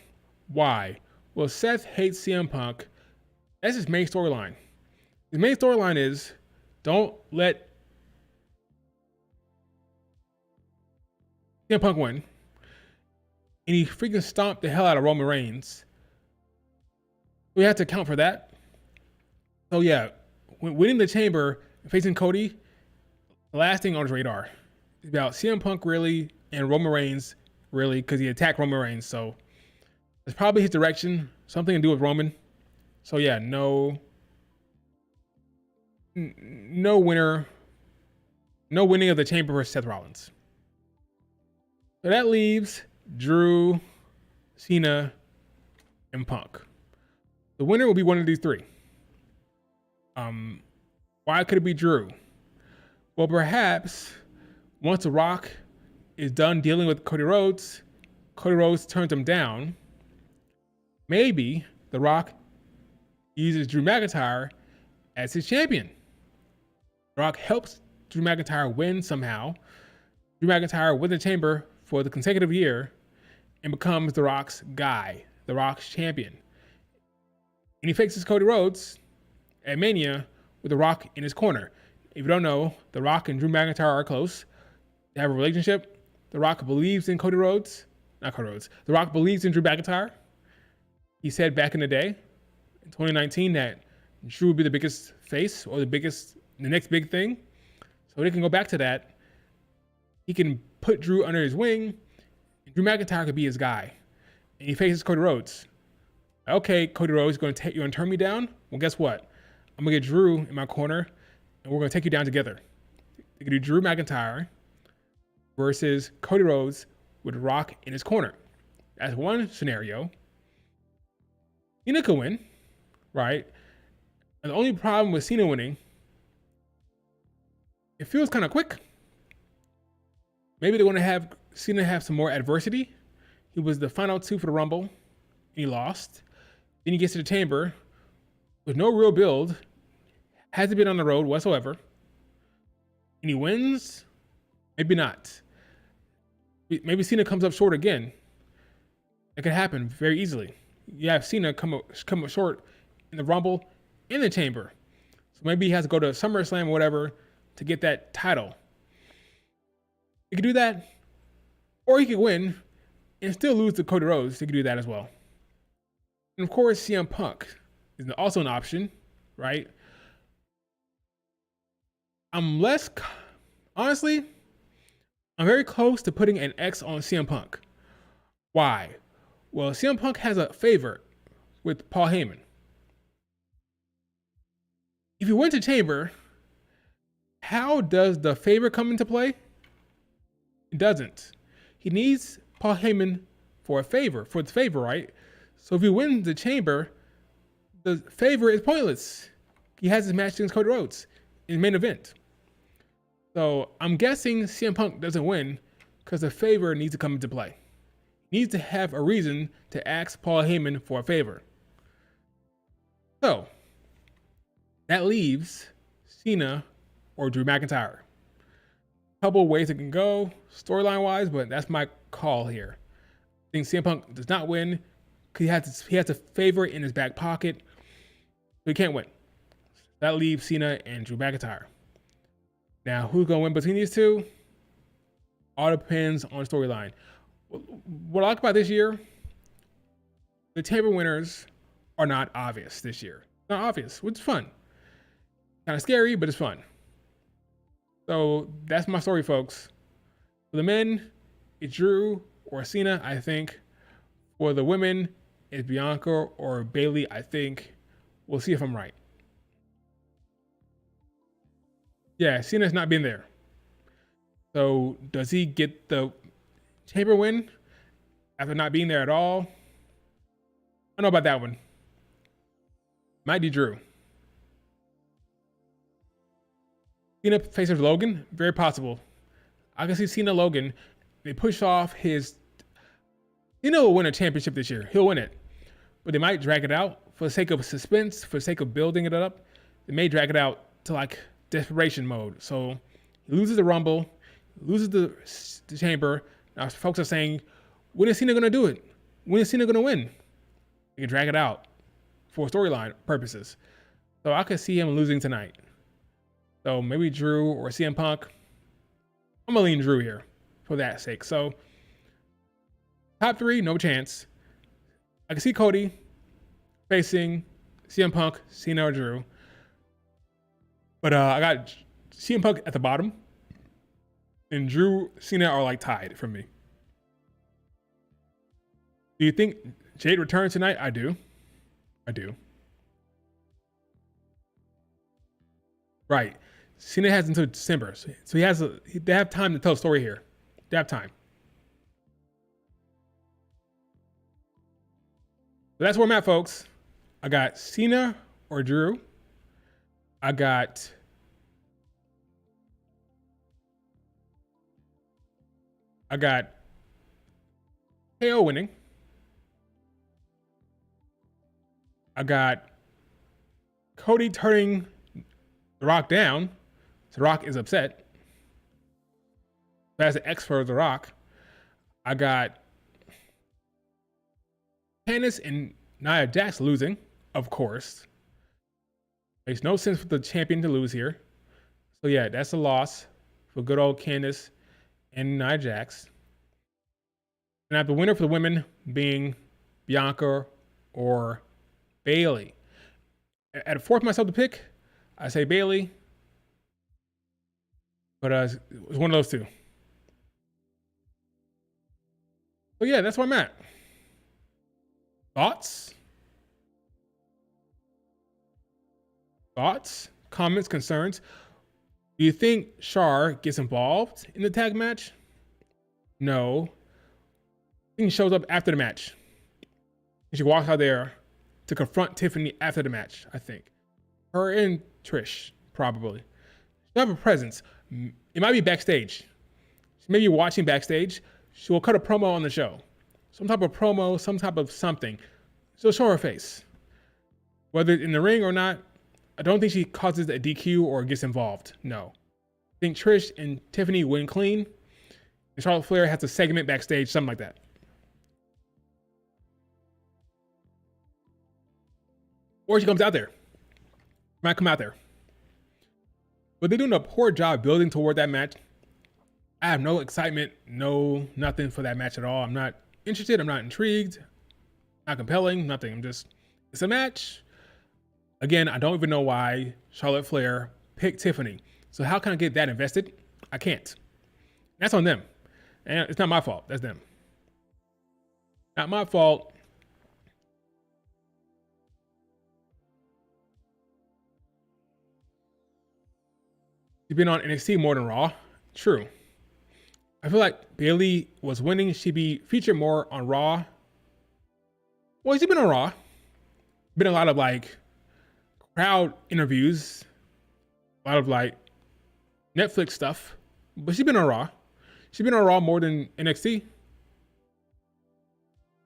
Why? Well, Seth hates CM Punk. That's his main storyline. His main storyline is don't let CM Punk win. And he freaking stomped the hell out of Roman Reigns. We have to account for that. So yeah, winning the chamber and facing Cody, the last thing on his radar is about CM Punk really and Roman Reigns really, because he attacked Roman Reigns. So it's probably his direction, something to do with Roman. So yeah, no winner, no winning of the chamber for Seth Rollins. So that leaves Drew, Cena, and Punk. The winner will be one of these three. Why could it be Drew? Well, perhaps once The Rock is done dealing with Cody Rhodes turns him down. Maybe The Rock uses Drew McIntyre as his champion. The Rock helps Drew McIntyre win somehow. Drew McIntyre wins the chamber for the consecutive year and becomes The Rock's guy, The Rock's champion. And he faces Cody Rhodes at Mania with The Rock in his corner. If you don't know, The Rock and Drew McIntyre are close. They have a relationship. The Rock believes in Cody Rhodes. Not Cody Rhodes. The Rock believes in Drew McIntyre. He said back in the day, in 2019, that Drew would be the biggest face or the next big thing. So they can go back to that. He can put Drew under his wing. And Drew McIntyre could be his guy. And he faces Cody Rhodes. Okay, Cody Rhodes, you're going to turn me down? Well, guess what? I'm going to get Drew in my corner, and we're going to take you down together. You can do Drew McIntyre versus Cody Rhodes with Rock in his corner. That's one scenario. Cena could win, right? And the only problem with Cena winning, it feels kind of quick. Maybe they're going to have Cena have some more adversity. He was the final two for the Rumble, and he lost. Then he gets to the Chamber with no real build, hasn't been on the road whatsoever, and he wins. Maybe not. Maybe Cena comes up short again. It could happen very easily. You have Cena come up short in the Rumble, in the Chamber. So maybe he has to go to SummerSlam or whatever to get that title. He could do that, or he could win and still lose to Cody Rhodes. He could do that as well. And of course, CM Punk is also an option, right? Honestly, I'm very close to putting an X on CM Punk. Why? Well, CM Punk has a favor with Paul Heyman. If you went to Chamber, how does the favor come into play? It doesn't. He needs Paul Heyman for the favor, right? So if he wins the Chamber, the favor is pointless. He has his match against Cody Rhodes in the main event. So I'm guessing CM Punk doesn't win because the favor needs to come into play. He needs to have a reason to ask Paul Heyman for a favor. So that leaves Cena or Drew McIntyre. Couple ways it can go storyline wise, but that's my call here. I think CM Punk does not win because he has a favor in his back pocket, so he can't win. That leaves Cena and Drew McIntyre. Now, who's gonna win between these two? All depends on storyline. What I like about this year, the Chamber winners are not obvious this year. Not obvious, which is fun. Kind of scary, but it's fun. So that's my story, folks. For the men, it's Drew or Cena, I think. For the women, it's Bianca or Bayley, I think. We'll see if I'm right. Yeah, Cena's not been there. So does he get the Chamber win after not being there at all? I don't know about that one. Might be Drew. Cena faces Logan, very possible. I can see Cena Logan. They push off his. Cena will win a championship this year. He'll win it, but they might drag it out for the sake of suspense, for the sake of building it up. They may drag it out to like desperation mode. So he loses the Rumble, loses the Chamber. Now folks are saying, when is Cena gonna do it? When is Cena gonna win? They can drag it out for storyline purposes. So I could see him losing tonight. So maybe Drew or CM Punk. I'm gonna lean Drew here for that sake. So top three, no chance. I can see Cody facing CM Punk, Cena, or Drew. But I got CM Punk at the bottom, and Drew, Cena are like tied for me. Do you think Jade returns tonight? I do. Right. Cena has until December, so they have time to tell a story here. They have time. So that's where I'm at, folks. I got Cena or Drew. I got KO winning. I got Cody turning The Rock down. The Rock is upset. That's an X for The Rock. I got Candice and Nia Jax losing, of course. Makes no sense for the champion to lose here. So yeah, that's a loss for good old Candice and Nia Jax. And I have the winner for the women being Bianca or Bayley. At a fourth myself to pick, I say Bayley. But it was one of those two. So yeah, that's where I'm at. Thoughts? Comments? Concerns? Do you think Char gets involved in the tag match? No. I think she shows up after the match. And she walks out there to confront Tiffany after the match, I think. Her and Trish, probably. She'll have a presence. It might be backstage. She may be watching backstage. She will cut a promo on the show. Some type of promo, some type of something. She'll show her face. Whether it's in the ring or not, I don't think she causes a DQ or gets involved. No. I think Trish and Tiffany win clean. And Charlotte Flair has a segment backstage, something like that. Or she comes out there. Might come out there. But they're doing a poor job building toward that match. I have no excitement, no nothing for that match at all. I'm not interested. I'm not intrigued. Not compelling. Nothing. It's a match. Again, I don't even know why Charlotte Flair picked Tiffany. So how can I get that invested? I can't. That's on them. And it's not my fault. That's them. Not my fault. She's been on NXT more than Raw. True. I feel like Bayley was winning. She'd be featured more on Raw. Well, she's been on Raw. Been a lot of like crowd interviews. A lot of like Netflix stuff. But she's been on Raw. She's been on Raw more than NXT.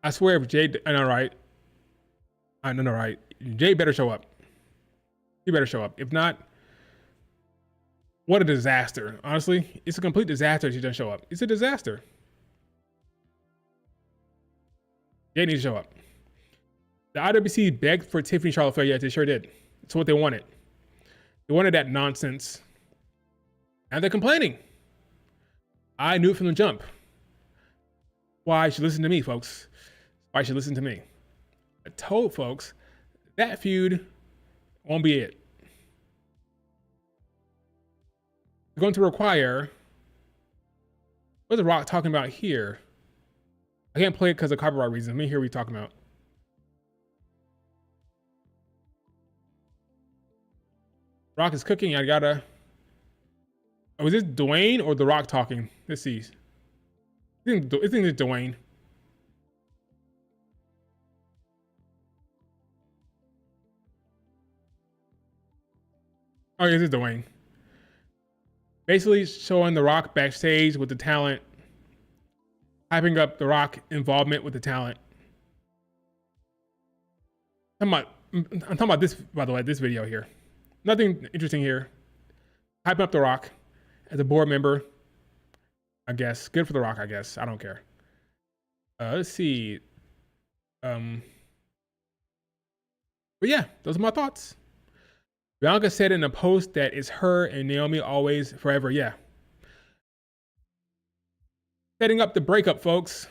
I swear if Jay, I know right. I know right. Jay better show up. He better show up. If not, what a disaster. Honestly, it's a complete disaster if she doesn't show up. It's a disaster. Jay needs to show up. The IWC begged for Tiffany Charlotte Flair. Yes, they sure did. It's what they wanted. They wanted that nonsense. And they're complaining. I knew it from the jump. Why you should listen to me, folks. Why you should listen to me. I told folks that feud won't be it. They're going to require. What's The Rock talking about here? I can't play it because of copyright reasons. Let me hear what he's talking about. Rock is cooking. I gotta. Oh, is this Dwayne or The Rock talking? Let's see. I think it's Dwayne. Oh, this is Dwayne. Basically showing The Rock backstage with the talent, hyping up The Rock involvement with the talent. I'm talking about this, by the way, this video here. Nothing interesting here. Hyping up The Rock as a board member, I guess. Good for The Rock, I guess. I don't care. Let's see. But yeah, those are my thoughts. Bianca said in a post that it's her and Naomi always, forever. Yeah. Setting up the breakup, folks.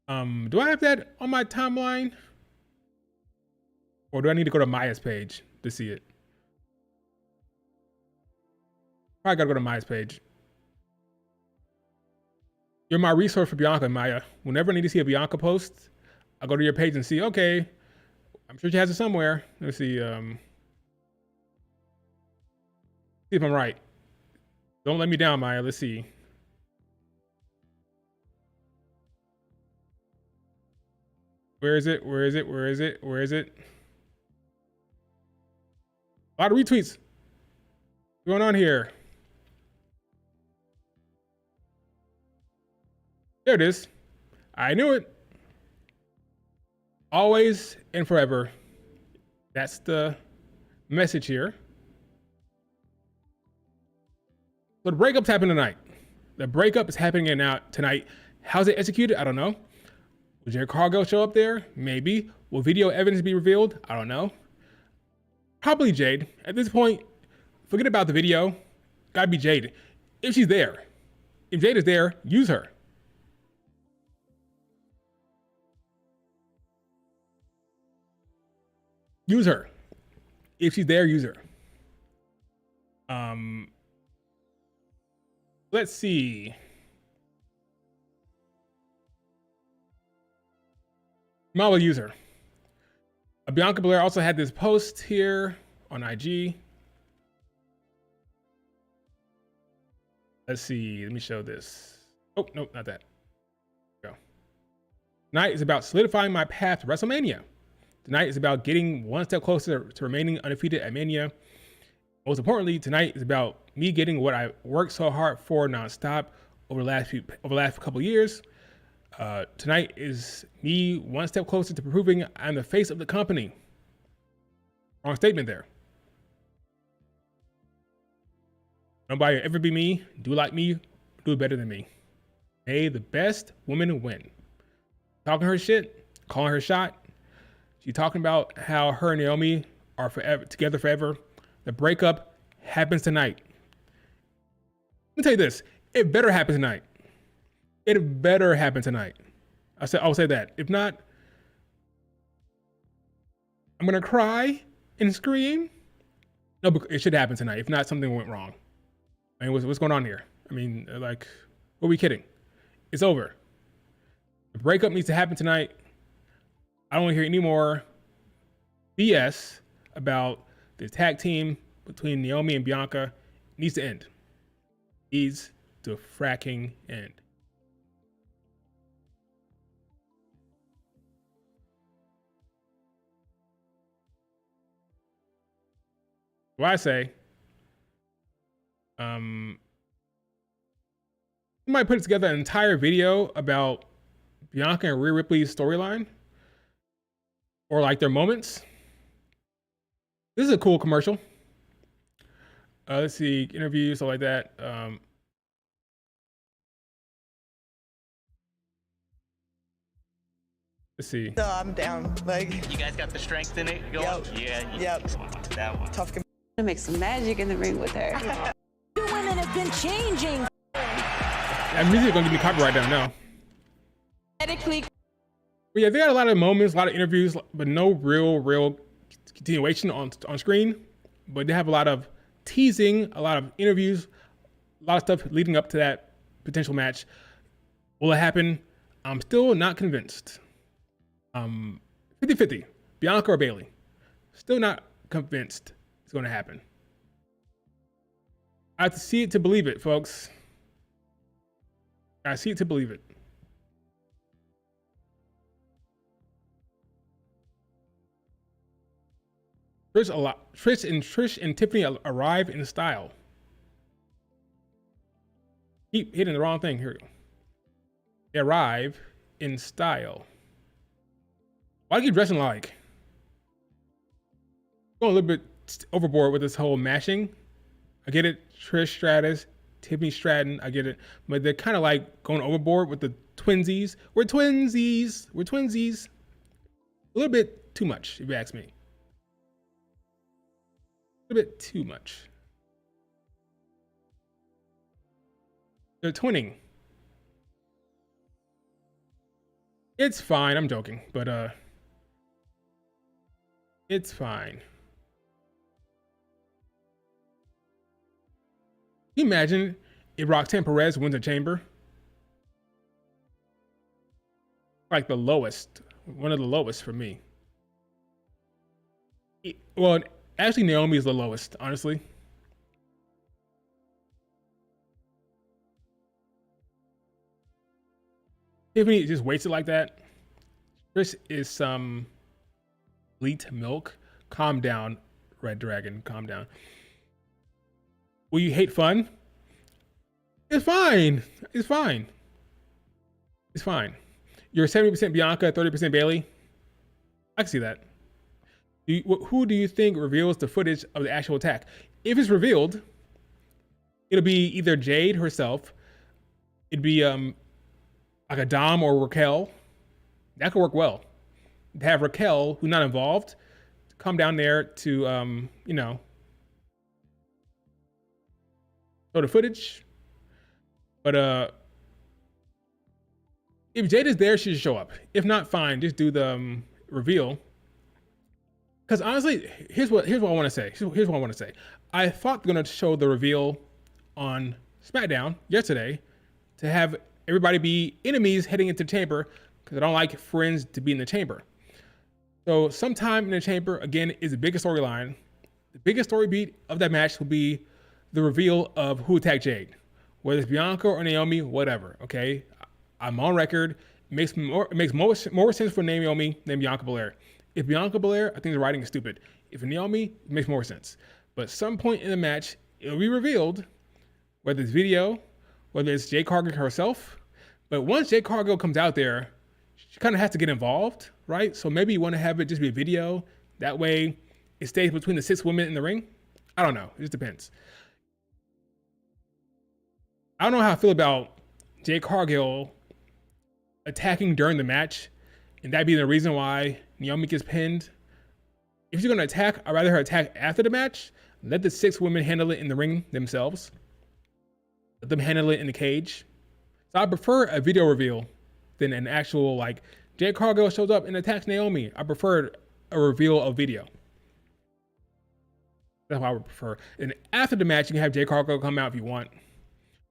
Do I have that on my timeline? Or do I need to go to Maya's page to see it? Probably gotta go to Maya's page. You're my resource for Bianca, Maya. Whenever I need to see a Bianca post, I go to your page and see, okay, I'm sure she has it somewhere. Let's see. See if I'm right. Don't let me down, Maya. Let's see. Where is it? Where is it? Where is it? Where is it? A lot of retweets. What's going on here? There it is. I knew it. Always and forever. That's the message here. So the breakup's happening tonight. The breakup is happening tonight. How's it executed? I don't know. Will Jade Cargill show up there? Maybe. Will video evidence be revealed? I don't know. Probably Jade. At this point, forget about the video. Gotta be Jade. If she's there. If Jade is there, use her. Use her. If she's there, use her. Let's see. Mala user. Bianca Belair also had this post here on IG. Let's see. Let me show this. Oh, nope, not that. Go. Tonight is about solidifying my path to WrestleMania. Tonight is about getting one step closer to remaining undefeated at Mania. Most importantly, tonight is about me getting what I worked so hard for nonstop over the last couple of years. Tonight is me one step closer to proving I'm the face of the company. Wrong statement there. Nobody will ever be me, do like me, do it better than me. May the best woman win. Talking her shit, calling her shot. She's talking about how her and Naomi are together forever. The breakup happens tonight. Let me tell you this, it better happen tonight. It better happen tonight. I'll say that. If not, I'm gonna cry and scream. No, it should happen tonight. If not, something went wrong. I mean, what's going on here? I mean, like, what are we kidding? It's over. The breakup needs to happen tonight. I don't want to hear any more BS about the tag team between Naomi and Bianca. It needs to end. It needs to fracking end. So I say, you might put together an entire video about Bianca and Rhea Ripley's storyline, or like their moments. This is a cool commercial. Let's see, interviews, stuff like that. Let's see. So I'm down. Like, you guys got the strength in it going? Yep. Yeah. That one. Tough. To make some magic in the ring with her. You women have been changing. That music gonna give me copyright down now. Medically. But yeah, they got a lot of moments, a lot of interviews, but no real continuation on screen. But they have a lot of teasing, a lot of interviews, a lot of stuff leading up to that potential match. Will it happen? I'm still not convinced. 50-50, Bianca or Bayley. Still not convinced it's going to happen. I have to see it to believe it, folks. I see it to believe it. Trish and Tiffany arrive in style. Keep hitting the wrong thing. Here we go. They arrive in style. Why do you keep dressing like? Going a little bit overboard with this whole mashing. I get it. Trish Stratus, Tiffany Stratton. I get it. But they're kind of like going overboard with the twinsies. We're twinsies. We're twinsies. A little bit too much, if you ask me. A bit too much. They're twinning. It's fine. I'm joking, but it's fine. Can you imagine if Roxanne Perez wins a chamber? Like the lowest, one of the lowest for me. Well, actually, Naomi is the lowest, honestly. Tiffany just wastes it like that. This is some bleat milk. Calm down, Red Dragon. Calm down. Will you hate fun? It's fine. It's fine. It's fine. You're 70% Bianca, 30% Bayley. I can see that. Who do you think reveals the footage of the actual attack? If it's revealed, it'll be either Jade herself. It'd be like a Dom or Raquel. That could work well. To have Raquel, who's not involved, come down there to you know, show the footage. But if Jade is there, she should show up. If not, fine. Just do the reveal. Because honestly, here's what I want to say. Here's what I want to say. I thought they're going to show the reveal on SmackDown yesterday to have everybody be enemies heading into the chamber, because I don't like friends to be in the chamber. So sometime in the chamber, again, is the biggest storyline. The biggest story beat of that match will be the reveal of who attacked Jade. Whether it's Bianca or Naomi, whatever, okay? I'm on record. It makes more sense for Naomi than Bianca Belair. If Bianca Belair, I think the writing is stupid. If Naomi, it makes more sense. But some point in the match, it'll be revealed, whether it's video, whether it's Jade Cargill herself. But once Jade Cargill comes out there, she kind of has to get involved, right? So maybe you want to have it just be a video. That way it stays between the 6 women in the ring. I don't know. It just depends. I don't know how I feel about Jade Cargill attacking during the match, and that being the reason why Naomi gets pinned. If she's going to attack, I'd rather her attack after the match. Let the 6 women handle it in the ring themselves. Let them handle it in the cage. So I prefer a video reveal than an actual, like, Jade Cargill shows up and attacks Naomi. I prefer a reveal of video. That's what I would prefer. And after the match, you can have Jade Cargill come out if you want.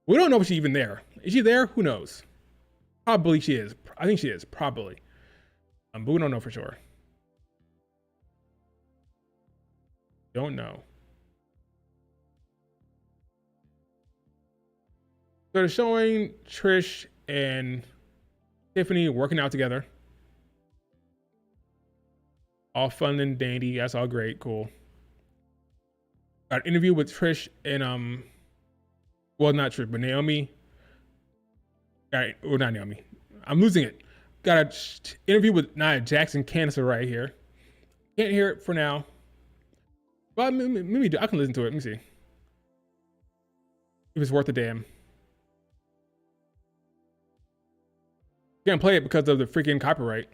We don't know if she's even there. Is she there? Who knows? Probably she is. I think she is, probably. But we don't know for sure. Don't know. So they're showing Trish and Tiffany working out together. All fun and dandy. That's all great. Cool. Got an interview with Trish and well, not Trish, but Naomi. Well, not Naomi. I'm losing it. Got an interview with Nia Jax and Candice right here. Can't hear it for now. But maybe I can listen to it. Let me see if it's worth a damn. Can't play it because of the freaking copyright.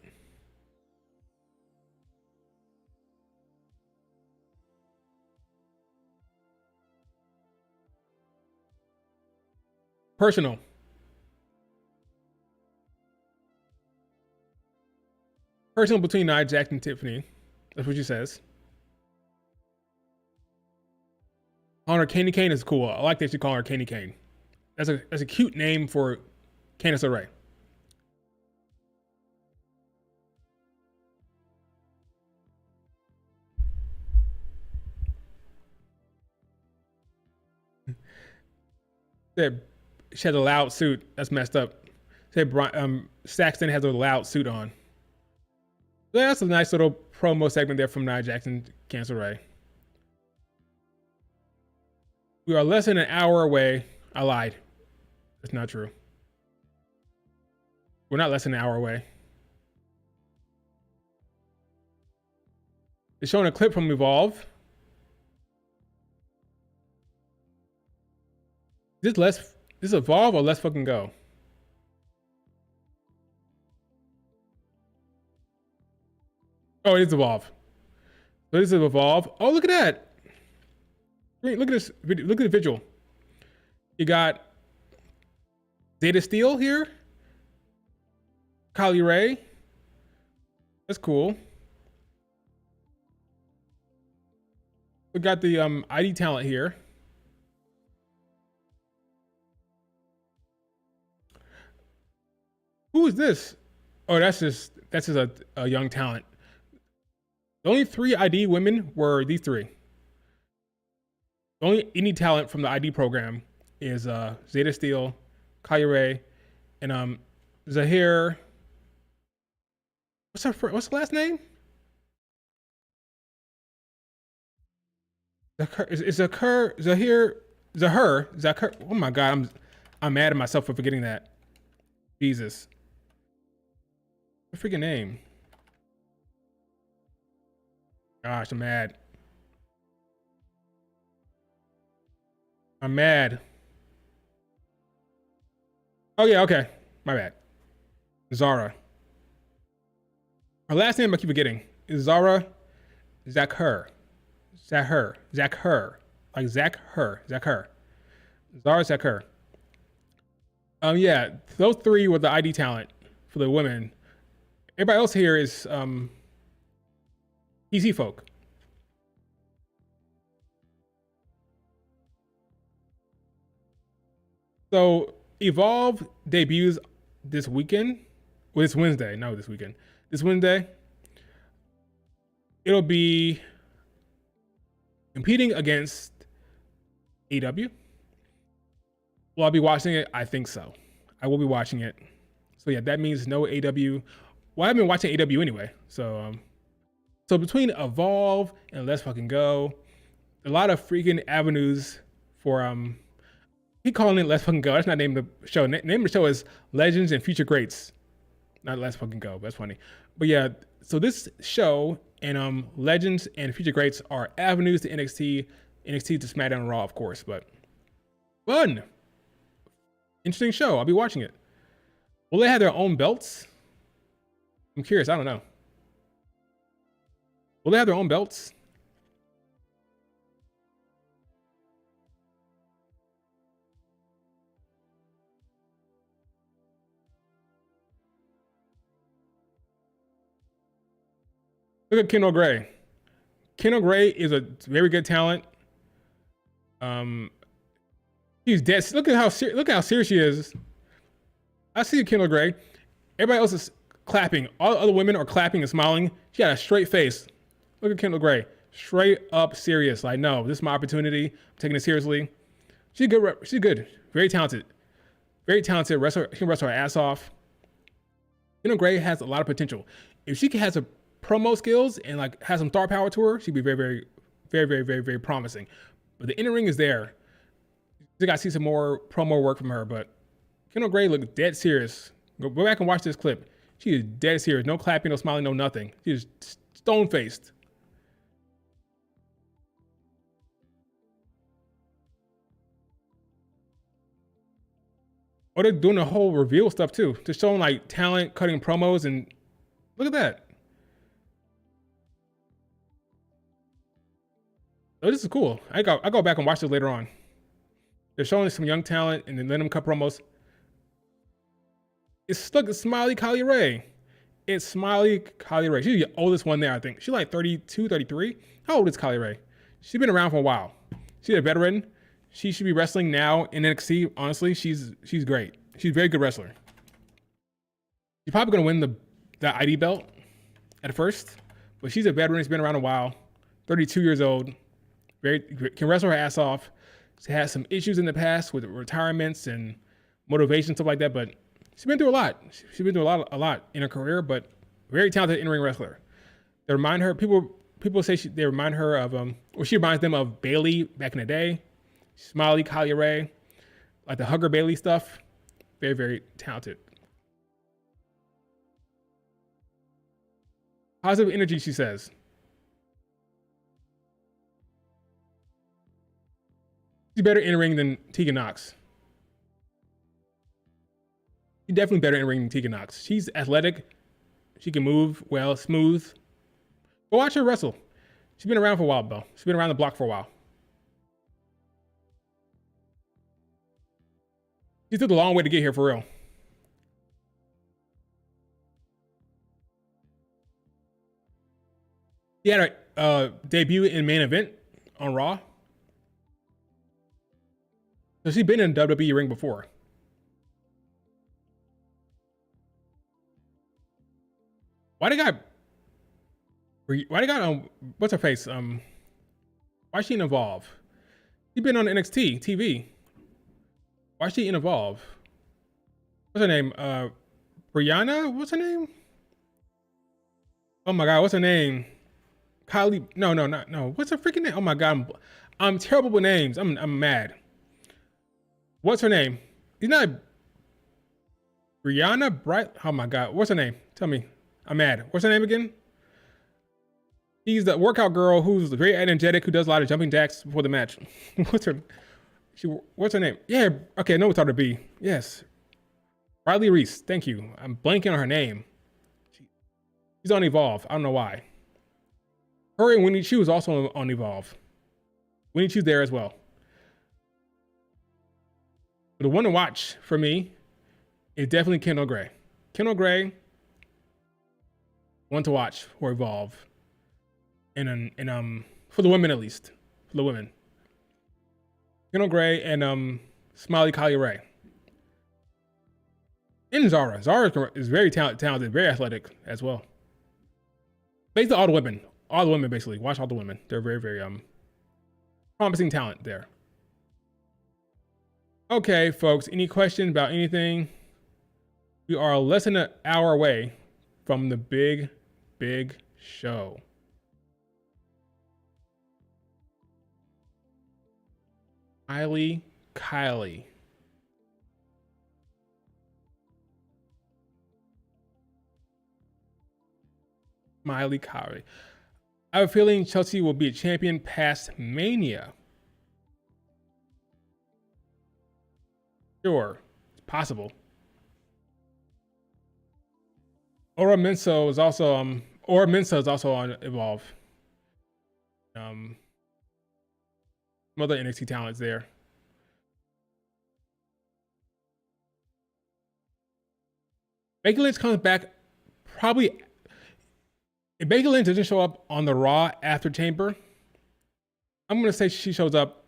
Personal. Personal between Nia Jax and Tiffany. That's what she says. Calling her Candy Cane is cool. I like that she call her Candy Cane. That's a cute name for Candice LeRae. Said she has a loud suit. That's messed up. Said Saxton has a loud suit on. So that's a nice little promo segment there from Nia Jax and Candice LeRae. We are less than an hour away. I lied. That's not true. We're not less than an hour away. They're showing a clip from Evolve. Is this Evolve or Let's Fucking Go? Oh, it is Evolve. So this is Evolve. Oh, look at that. Look at this video. Look at the visual. You got Zeta Steel here. Kylie Ray. That's cool. We got the ID talent here. Who is this? Oh, that's just a young talent. The only 3 ID women were these 3. The only indie talent from the ID program is Zeta Steel, Kylie Ray, and Zahir. What's the last name? Zahir. Oh my God, I'm mad at myself for forgetting that. Jesus. What freaking name? Gosh, I'm mad. I'm mad. Oh yeah, okay. My bad. Zara. Her last name I keep forgetting is Zara Zakhur. Zakhur. Like Zakhur. Zara Zakhur. Yeah, those 3 were the ID talent for the women. Everybody else here is PC folk. So Evolve debuts this weekend. Well, it's Wednesday. No, this weekend. This Wednesday. It'll be competing against AEW. Will I be watching it? I think so. I will be watching it. So yeah, that means no AEW. Well, I've been watching AEW anyway. So between Evolve and Let's Fucking Go, a lot of freaking avenues for he calling it Let's Fucking Go. That's not the name of the show. Name of the show is Legends and Future Greats. Not Let's Fucking Go. That's funny. But yeah, so this show and Legends and Future Greats are avenues to NXT to SmackDown and Raw, of course. But fun, interesting show. I'll be watching it. Will they have their own belts? I'm curious. I don't know. Will they have their own belts? Look at Kendall Gray. Kendall Gray is a very good talent. She's dead. Look at how serious she is. I see Kendall Gray. Everybody else is clapping. All the other women are clapping and smiling. She got a straight face. Look at Kendall Gray. Straight up serious. Like, no, this is my opportunity. I'm taking it seriously. She's good. She's good. Very talented. Very talented wrestler. She can wrestle her ass off. Kendall Gray has a lot of potential. If she has a promo skills and like has some star power to her, she'd be very promising. But the inner ring is there. You got to see some more promo work from her. But Kendall Gray looked dead serious. Go back and watch this clip. She is dead serious. No clapping, no smiling, no nothing. She's stone faced. Oh, they're doing the whole reveal stuff too. They're showing like talent, cutting promos, and look at that. Oh, this is cool. I go back and watch this later on. They're showing some young talent and then letting them cut promos. It's Smiley Kylie Ray. It's Smiley Kylie Ray. She's the oldest one there, I think. She's like 32, 33. How old is Kylie Ray? She's been around for a while. She's a veteran. She should be wrestling now in NXT. Honestly, she's great. She's a very good wrestler. She's probably gonna win the ID belt at first, but she's a veteran. She's been around a while. 32 years old. Can wrestle her ass off. She has some issues in the past with retirements and motivation, stuff like that, but she's been through a lot. She's been through a lot in her career, but very talented in-ring wrestler. They remind her, people say they remind her of, or she reminds them of Bayley back in the day. Smiley Kylie Ray, like the Hugger Bayley stuff. Very talented. Positive energy, she says. She's better in ring than Tegan Nox. She's definitely better in ring than Tegan Nox. She's athletic. She can move well, smooth. Go watch her wrestle. She's been around for a while, though. She's been around the block for a while. She took a long way to get here, for real. She had a debut in main event on Raw. So she's been in WWE ring before. Why they got what's her face? Why she in Evolve? She's been on NXT TV. Why is she in Evolve? What's her name? Brianna? What's her name? Oh my god, what's her name? Kylie? No. What's her freaking name? Oh my god, I'm terrible with names. I'm mad. What's her name? It's not Brianna Bright. Oh my god, what's her name? Tell me. I'm mad. What's her name again? She's the workout girl who's very energetic, who does a lot of jumping jacks before the match. What's her name? Yeah, okay, I know it's hard to be. Yes. Riley Reese, thank you. I'm blanking on her name. She's on Evolve. I don't know why. Her and Winnie Chu is also on Evolve. Winnie Chu's there as well. But the one to watch for me is definitely Kendall Gray. Kendall Gray, one to watch for Evolve. And for the women at least. For the women. Kendall Gray and Smiley Kylie Ray. And Zara. Zara is very talented, very athletic as well. Basically all the women. All the women basically. Watch all the women. They're very promising talent there. Okay, folks, any questions about anything? We are less than an hour away from the big show. Kylie. Miley Kylie. I have a feeling Chelsea will be a champion past Mania. Sure, it's possible. Ora Mensa is also on Evolve. Some other NXT talents there. Becky Lynch comes back probably. If Becky Lynch doesn't show up on the Raw after Chamber, I'm gonna say she shows up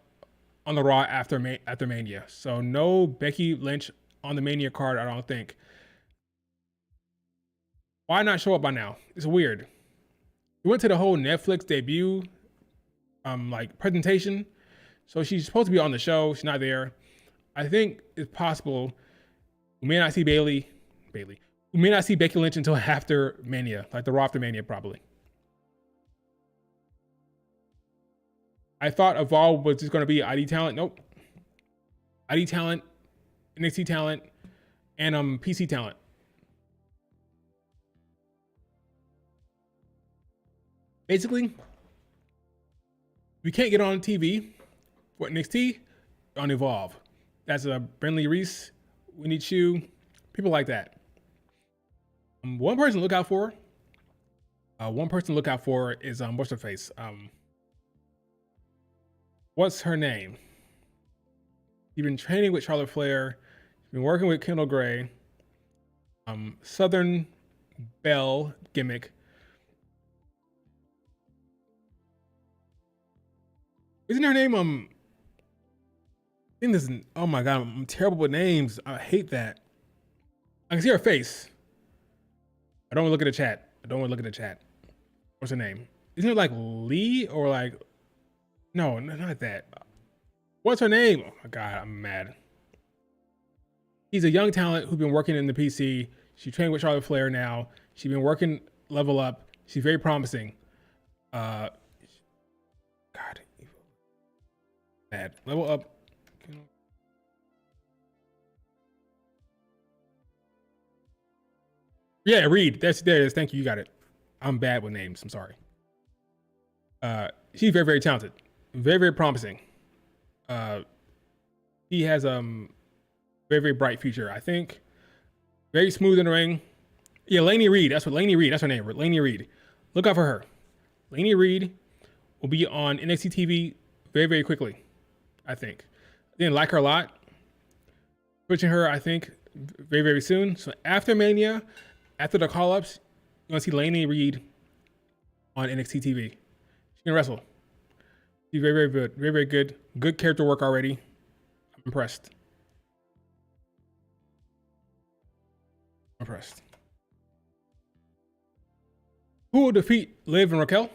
on the Raw after Mania. So no Becky Lynch on the Mania card, I don't think. Why not show up by now? It's weird. We went to the whole Netflix debut like presentation. So she's supposed to be on the show. She's not there. I think it's possible we may not see Bailey. We may not see Becky Lynch until after Mania, like the Raw after Mania, probably. I thought Evolve was just going to be ID talent. Nope. ID talent, NXT talent, and PC talent. Basically, we can't get on TV for NXT on Evolve. That's Brenly Reese, Winnie Chu, people like that. One person to look out for. Is what's her face? What's her name? You've been training with Charlotte Flair. You've been working with Kendall Gray. Southern Belle gimmick. Isn't her name I think this is, oh my god, I'm terrible with names. I hate that. I can see her face. I don't want to look at the chat. What's her name? Isn't it like Lee or like, no, not that. What's her name? Oh my god, I'm mad. She's a young talent who's been working in the PC. She trained with Charlotte Flair now. She's been working Level Up. She's very promising. God. Bad. Level Up. Yeah, Reed. There it is. Thank you. You got it. I'm bad with names. I'm sorry. She's very, very talented. Very, very promising. He has very, very bright future, I think. Very smooth in the ring. Yeah, Lainey Reed. That's her name. Lainey Reed. Look out for her. Lainey Reed will be on NXT TV very, very quickly, I think. I didn't like her a lot. Switching her, I think, very, very soon. So after Mania, after the call-ups, you're going to see Lainey Reed on NXT TV. She can wrestle. She's very, very good. Very, very good. Good character work already. I'm impressed. Who will defeat Liv and Raquel?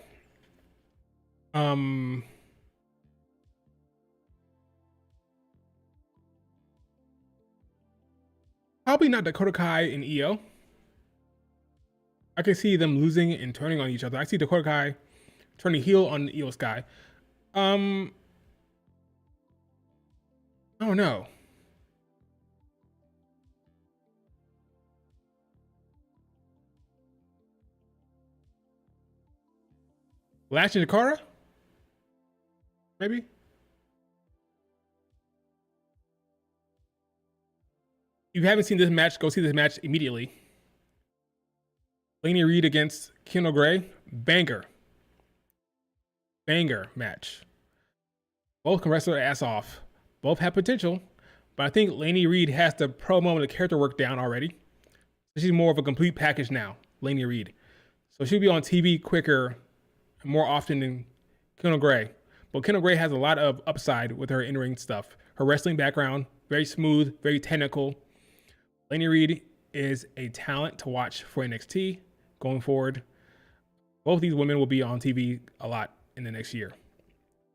Probably not Dakota Kai and Io. I can see them losing and turning on each other. I see Dakota Kai turning heel on Io Sky. I don't know. Lash and Jakara? Maybe? If you haven't seen this match, go see this match immediately. Lainey Reed against Kendall Gray. Banger match. Both can wrestle their ass off. Both have potential, but I think Lainey Reed has the promo and the character work down already. She's more of a complete package now, Lainey Reed. So she'll be on TV quicker, more often than Kendall Gray. But Kendall Gray has a lot of upside with her in-ring stuff. Her wrestling background, very smooth, very technical. Lainey Reed is a talent to watch for NXT going forward. Both these women will be on TV a lot in the next year.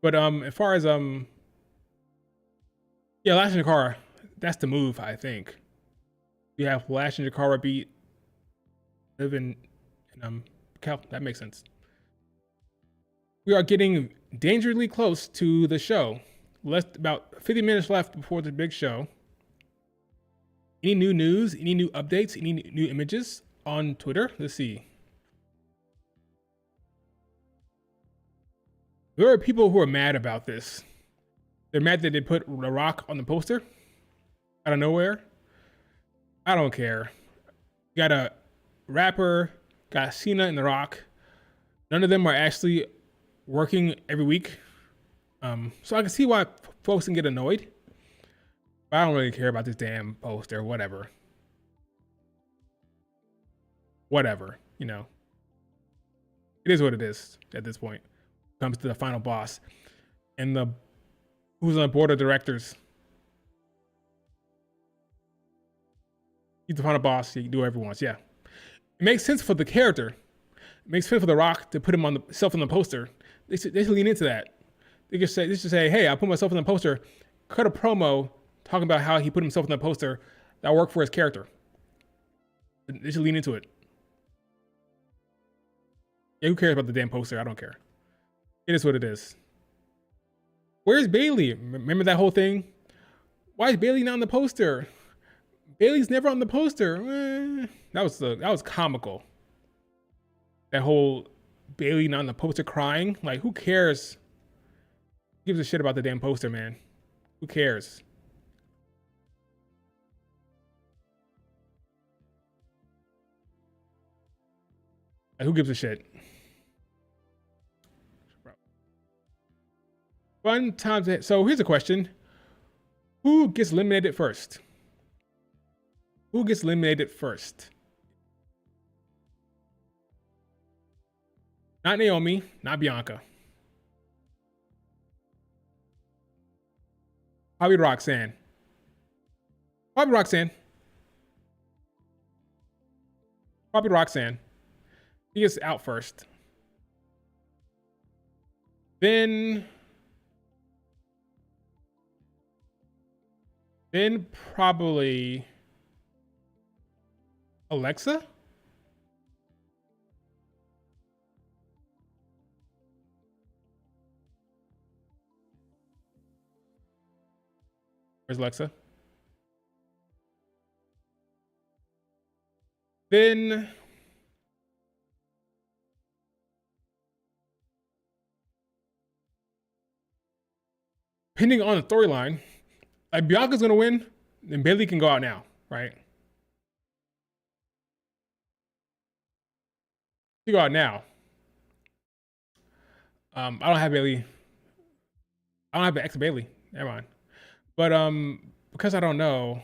But as far as Lash and Jakara, that's the move, I think. You have Lash and Jakara beat Liv and Cal. That makes sense. We are getting dangerously close to the show. About 50 minutes left before the big show. Any new news? Any new updates? Any new images on Twitter? Let's see. There are people who are mad about this. They're mad that they put The Rock on the poster out of nowhere. I don't care. You got a rapper, got Cena and The Rock. None of them are actually working every week. So I can see why folks can get annoyed. But I don't really care about this damn poster, whatever. Whatever, you know. It is what it is at this point. Comes to the final boss. And who's on the board of directors. He's the final boss, he can do whatever he wants, yeah. It makes sense for the character. It makes sense for The Rock to put himself on the poster. They should lean into that. They should say, hey, I put myself on the poster, cut a promo talking about how he put himself on the poster that worked for his character. They should lean into it. Yeah, who cares about the damn poster? I don't care. It is what it is. Where's Bayley? Remember that whole thing? Why is Bayley not on the poster? Bayley's never on the poster. That was comical. That whole Bayley not on the poster crying. Like, who cares? Who gives a shit about the damn poster, man? Who cares? Like, who gives a shit? Fun times. So here's a question. Who gets eliminated first? Who gets eliminated first? Not Naomi, not Bianca. Probably Roxanne. Probably Roxanne. Probably Roxanne. He gets out first. Then probably Alexa? Where's Alexa? Then depending on the storyline, like Bianca's gonna win, then Bayley can go out now, right? She go out now. I don't have Bayley. I don't have the ex Bayley. Never mind. But because I don't know,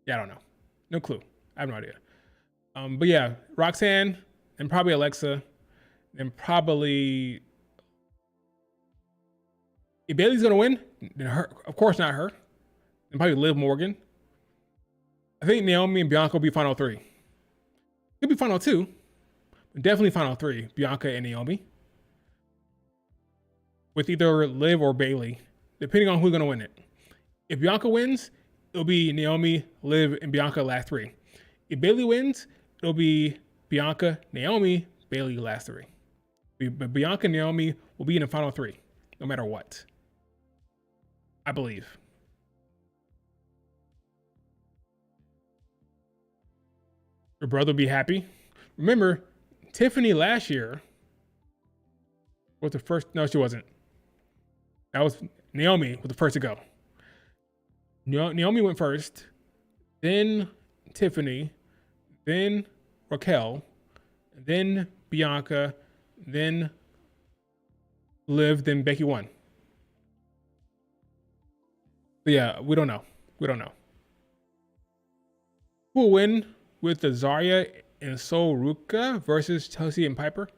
yeah, I don't know. No clue. I have no idea. But yeah, Roxanne and probably Alexa, and probably if Bayley's gonna win, then her, of course not her. And probably Liv Morgan. I think Naomi and Bianca will be final three. Could be final two, but definitely final three. Bianca and Naomi, with either Liv or Bayley, depending on who's gonna win it. If Bianca wins, it'll be Naomi, Liv, and Bianca last three. If Bayley wins, it'll be Bianca, Naomi, Bayley last three. But Bianca and Naomi will be in the final three, no matter what. I believe. Your brother will be happy. Remember, Tiffany last year was the first. No, she wasn't. That was Naomi was the first to go. Naomi went first, then Tiffany, then Raquel, then Bianca, then Liv, then Becky won. But yeah, we don't know. We don't know. Who will win with the Zarya and Sol Ruka versus Chelsea and Piper?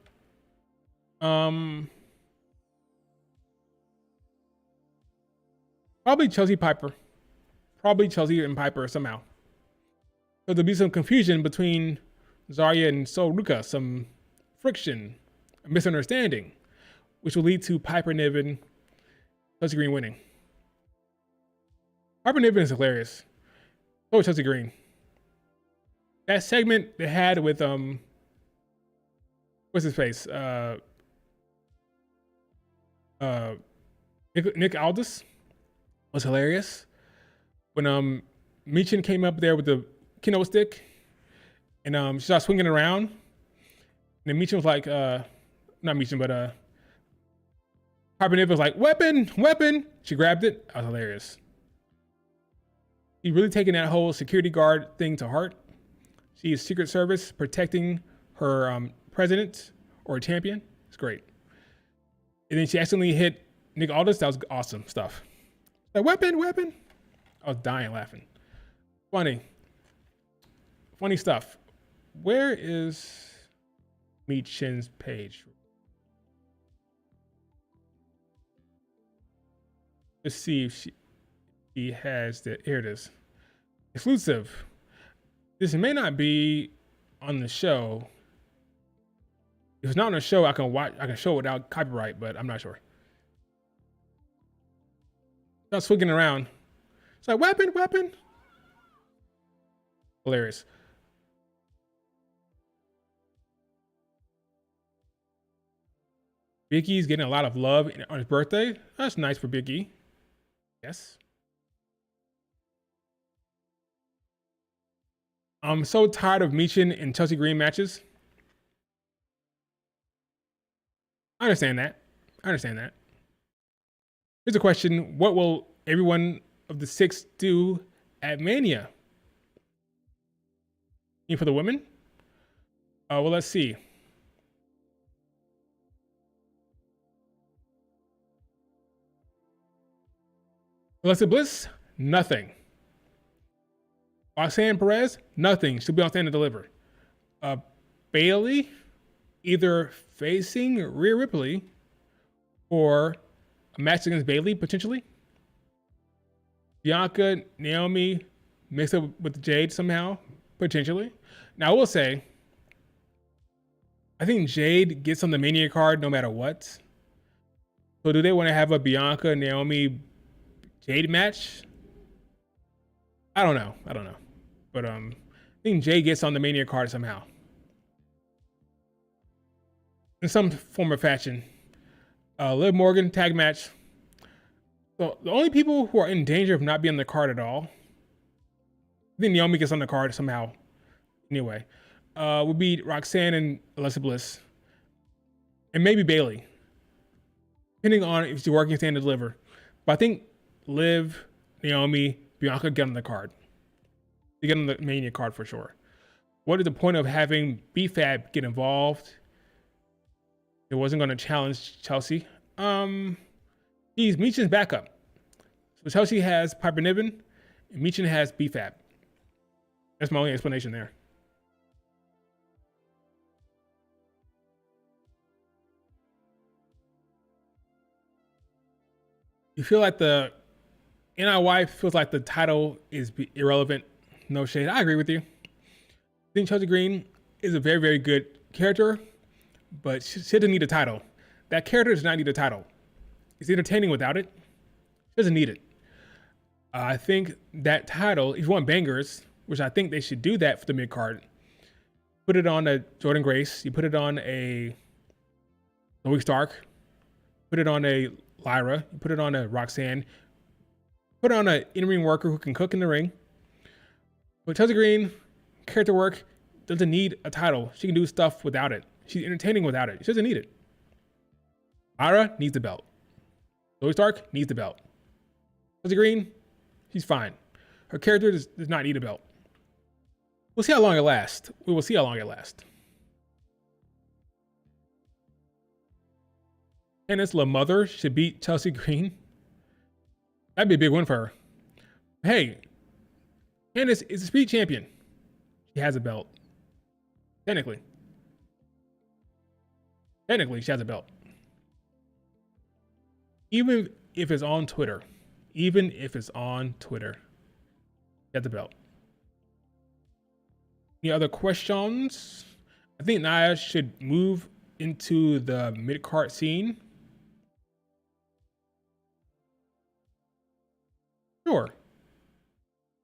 Probably Chelsea Piper. Probably Chelsea and Piper somehow. So there'll be some confusion between Zarya and Sol Ruka, some friction, a misunderstanding, which will lead to Piper Niven, Chelsea Green winning. Piper Niven is hilarious. So is Chelsea Green. That segment they had with what's his face? Nick Aldis. was hilarious when Michin came up there with the kendo stick and she started swinging around. And then Michin was like, not Michin, but Piper Niven was like, weapon, weapon. She grabbed it. That was hilarious. She's really taking that whole security guard thing to heart. She is Secret Service protecting her president or champion. It's great. And then she accidentally hit Nick Aldis. That was awesome stuff. Like, weapon, weapon. I was dying laughing. Funny stuff. Where is Michin's page? Let's see if she has the, here it is. Exclusive. This may not be on the show. If it's not on the show, I can show it without copyright, but I'm not sure. Start swinging around. It's like, weapon, weapon. Hilarious. Big E's getting a lot of love on his birthday. That's nice for Big E. Yes. I'm so tired of Michin and Chelsea Green matches. I understand that. Here's a question. What will every one of the 6 do at Mania? And for the women? Well, let's see. Alexa Bliss, nothing. Roxanne Perez, nothing. She'll be on Stand and Deliver. Bailey, either facing Rhea Ripley or a match against Bailey, potentially. Bianca, Naomi, mixed up with Jade somehow, potentially. Now, I will say, I think Jade gets on the Mania card no matter what. So do they want to have a Bianca, Naomi, Jade match? I don't know. But I think Jade gets on the Mania card somehow. In some form or fashion. Liv Morgan, tag match. So the only people who are in danger of not being on the card at all, I think Naomi gets on the card somehow. Anyway, would be Roxanne and Alexa Bliss. And maybe Bailey. Depending on if she's working Stand and Deliver. But I think Liv, Naomi, Bianca get on the card. They get on the Mania card for sure. What is the point of having BFAB get involved? It wasn't going to challenge Chelsea. He's Michin's backup. So Chelsea has Piper Niven, and Michin has BFAB. That's my only explanation there. You feel like the NIY feels like the title is irrelevant. No shade. I agree with you. I think Chelsea Green is a very, very good character, but she doesn't need a title. That character does not need a title. It's entertaining without it. She doesn't need it. I think that title, if you want bangers, which I think they should do that for the mid card, put it on a Jordan Grace. You put it on a Zoe Stark. Put it on a Lyra. You put it on a Roxanne. Put it on an in-ring worker who can cook in the ring. But Chelsea Green, character work, doesn't need a title. She can do stuff without it. She's entertaining without it. She doesn't need it. Lyra needs the belt. Zoe Stark needs the belt. Chelsea Green, she's fine. Her character does not need a belt. We'll see how long it lasts. We will see how long it lasts. Candice LeMother should beat Chelsea Green. That'd be a big win for her. Hey, Candice is a street champion. She has a belt. Technically, she has a belt. Even if it's on Twitter. She has the belt. Any other questions? I think Nia should move into the mid-card scene. Sure.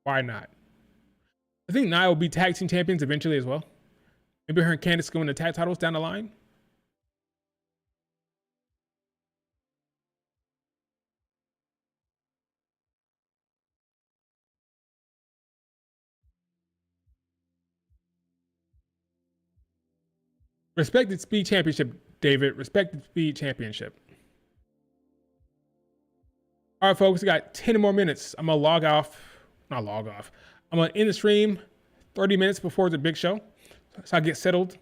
Why not? I think Nia will be tag team champions eventually as well. Maybe her and Candice go into tag titles down the line. Respected Speed Championship, David. Respected Speed Championship. All right, folks, we got 10 more minutes. I'm going to log off. Not log off. I'm going to end the stream 30 minutes before the big show. So I get settled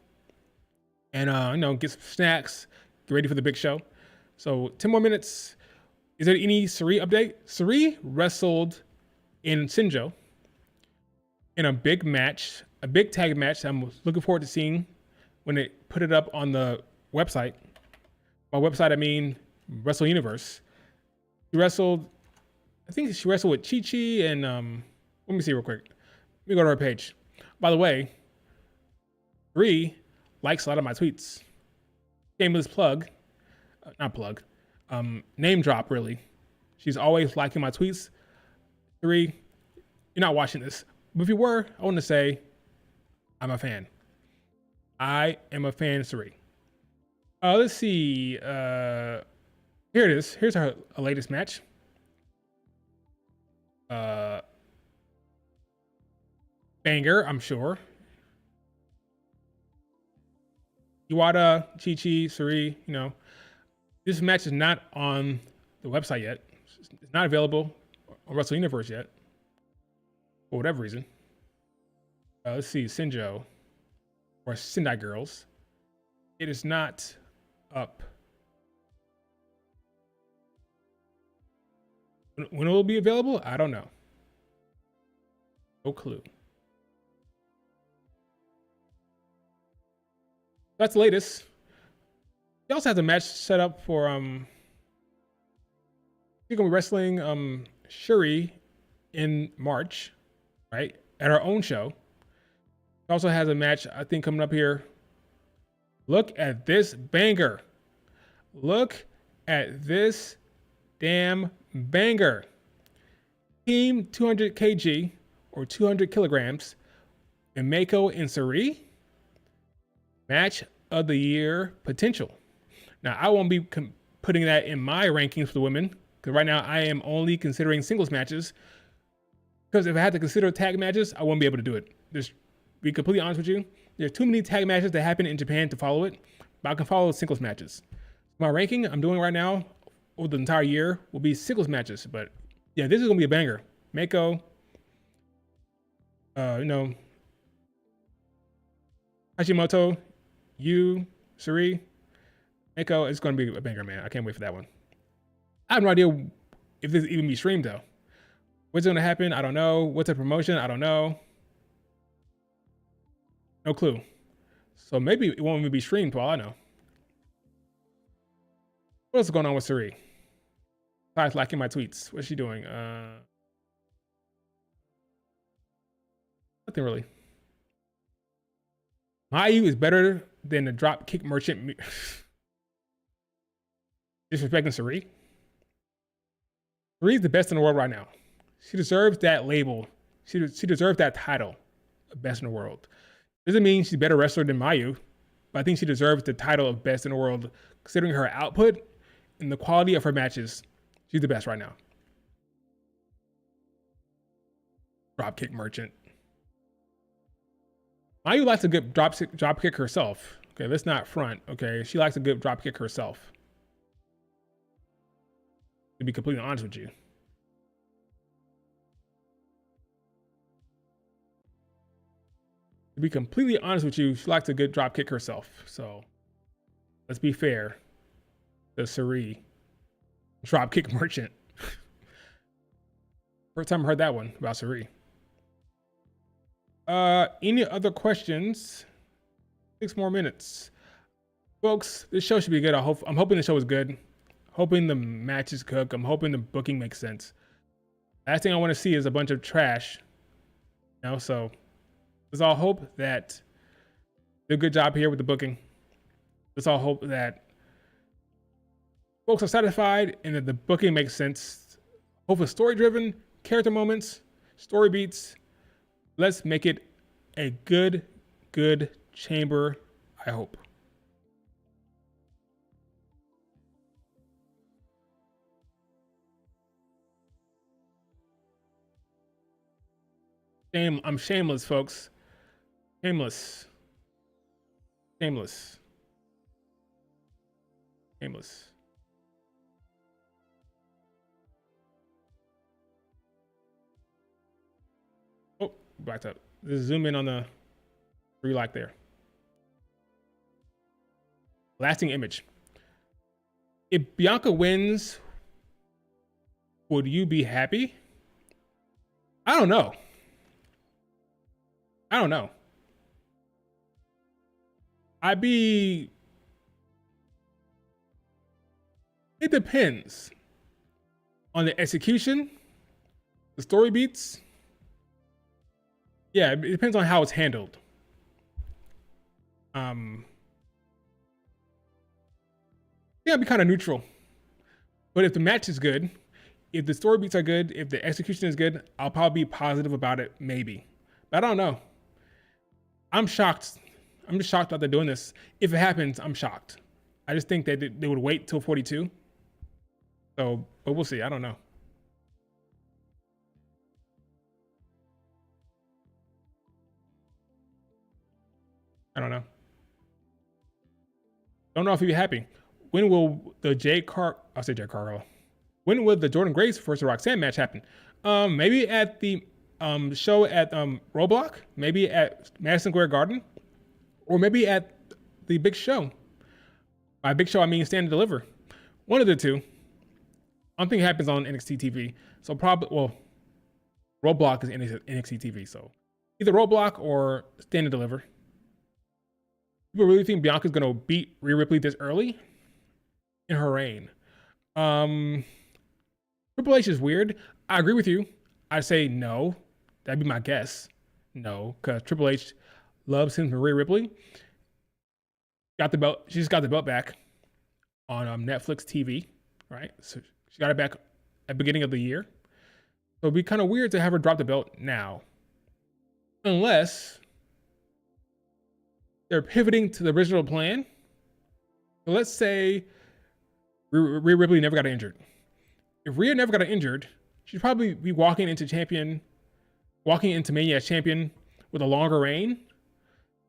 and, get some snacks, get ready for the big show. So 10 more minutes. Is there any Suri update? Suri wrestled in Sinjo in a big match, a big tag match. I'm looking forward to seeing when they put it up on the website. By website, I mean Wrestle Universe. I think she wrestled with Chi Chi and, let me see real quick. Let me go to her page. By the way, Suri likes a lot of my tweets. Shameless plug, name drop really. She's always liking my tweets. Suri, you're not watching this, but if you were, I want to say I'm a fan. I am a fan, Suri. Let's see. Here it is. Here's her latest match. Banger, I'm sure. Iwata, Chi-Chi, Suri, this match is not on the website yet. It's not available on Wrestle Universe yet, for whatever reason. Let's see, Sinjo, or Sendai Girls. It is not up. When it will be available, I don't know. No clue. That's the latest. He also has a match set up for she's gonna be wrestling Shuri in March, right? At her own show. She also has a match, I think, coming up here. Look at this banger. Look at this damn banger. Team 200 kg or 200 kilograms and Mako and Suri. Match of the year potential. Now, I won't be putting that in my rankings for the women because right now I am only considering singles matches. Because if I had to consider tag matches, I won't be able to do it. Just be completely honest with you. There's too many tag matches that happen in Japan to follow it, but I can follow singles matches. My ranking I'm doing right now over the entire year will be singles matches. But yeah, this is gonna be a banger. Mako, Hashimoto, Suri, Mako, it's gonna be a banger, man. I can't wait for that one. I have no idea if this even be streamed though. What's gonna happen? I don't know. What's the promotion? I don't know. No clue. So maybe it won't even be streamed for all I know. What else is going on with Suri? Besides liking my tweets. What's she doing? Nothing really. Mayu is better than the drop kick merchant. Disrespecting Suri. Suri's the best in the world right now. She deserves that label. She deserves that title of best in the world. Doesn't mean she's a better wrestler than Mayu, but I think she deserves the title of best in the world considering her output and the quality of her matches. She's the best right now. Dropkick merchant. Mayu likes a good drop kick herself. Okay, let's not front. Okay, she likes a good drop kick herself. To be completely honest with you. To be completely honest with you, she likes a good drop kick herself. So let's be fair. The Suri drop kick merchant. First time I heard that one about Suri. Any other questions? 6 more minutes. Folks, this show should be good. I'm hoping the show is good. Hoping the matches cook. I'm hoping the booking makes sense. Last thing I want to see is a bunch of trash. So let's all hope that they do a good job here with the booking. Let's all hope that folks are satisfied and that the booking makes sense. Hope it's story driven, character moments, story beats. Let's make it a good chamber, I hope. I'm shameless, folks. Shameless. Shameless. Oh, backed up. Just zoom in on the three like there. Lasting image. If Bianca wins, would you be happy? I don't know. It depends on the execution, the story beats. Yeah, it depends on how it's handled. Yeah, I'd be kind of neutral. But if the match is good, if the story beats are good, if the execution is good, I'll probably be positive about it, maybe. But I don't know. I'm shocked. I'm just shocked that they're doing this. If it happens, I'm shocked. I just think that they would wait till 42. So, but we'll see. I don't know. Don't know if he'd be happy. When will the When will the Jordan Grace versus Roxanne match happen? Maybe at the show at Roblox, maybe at Madison Square Garden, or maybe at the big show. By big show, I mean Stand and Deliver. One of the two. I don't think it happens on NXT TV. So probably, Roblox is NXT TV. So either Roblox or Stand and Deliver. People really think Bianca's going to beat Rhea Ripley this early in her reign. Triple H is weird. I agree with you. I say no. That'd be my guess. No, because Triple H loves him from Rhea Ripley. Got the belt. She just got the belt back on Netflix TV, right? So she got it back at the beginning of the year. So it'd be kind of weird to have her drop the belt now. Unless they're pivoting to the original plan. So let's say Rhea Ripley never got injured. If Rhea never got injured, she'd probably be walking into Mania as champion with a longer reign.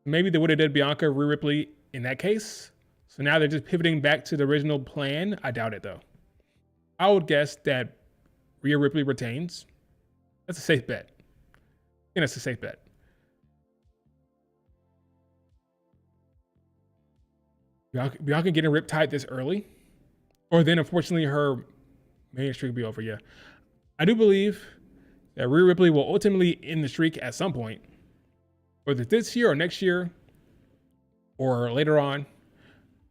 Maybe they would have did Bianca Rhea Ripley in that case. So now they're just pivoting back to the original plan. I doubt it though. I would guess that Rhea Ripley retains. That's a safe bet. And it's a safe bet. Bianca getting riptide this early, or then unfortunately her main streak will be over. Yeah, I do believe that Rhea Ripley will ultimately end the streak at some point, whether it's this year or next year or later on.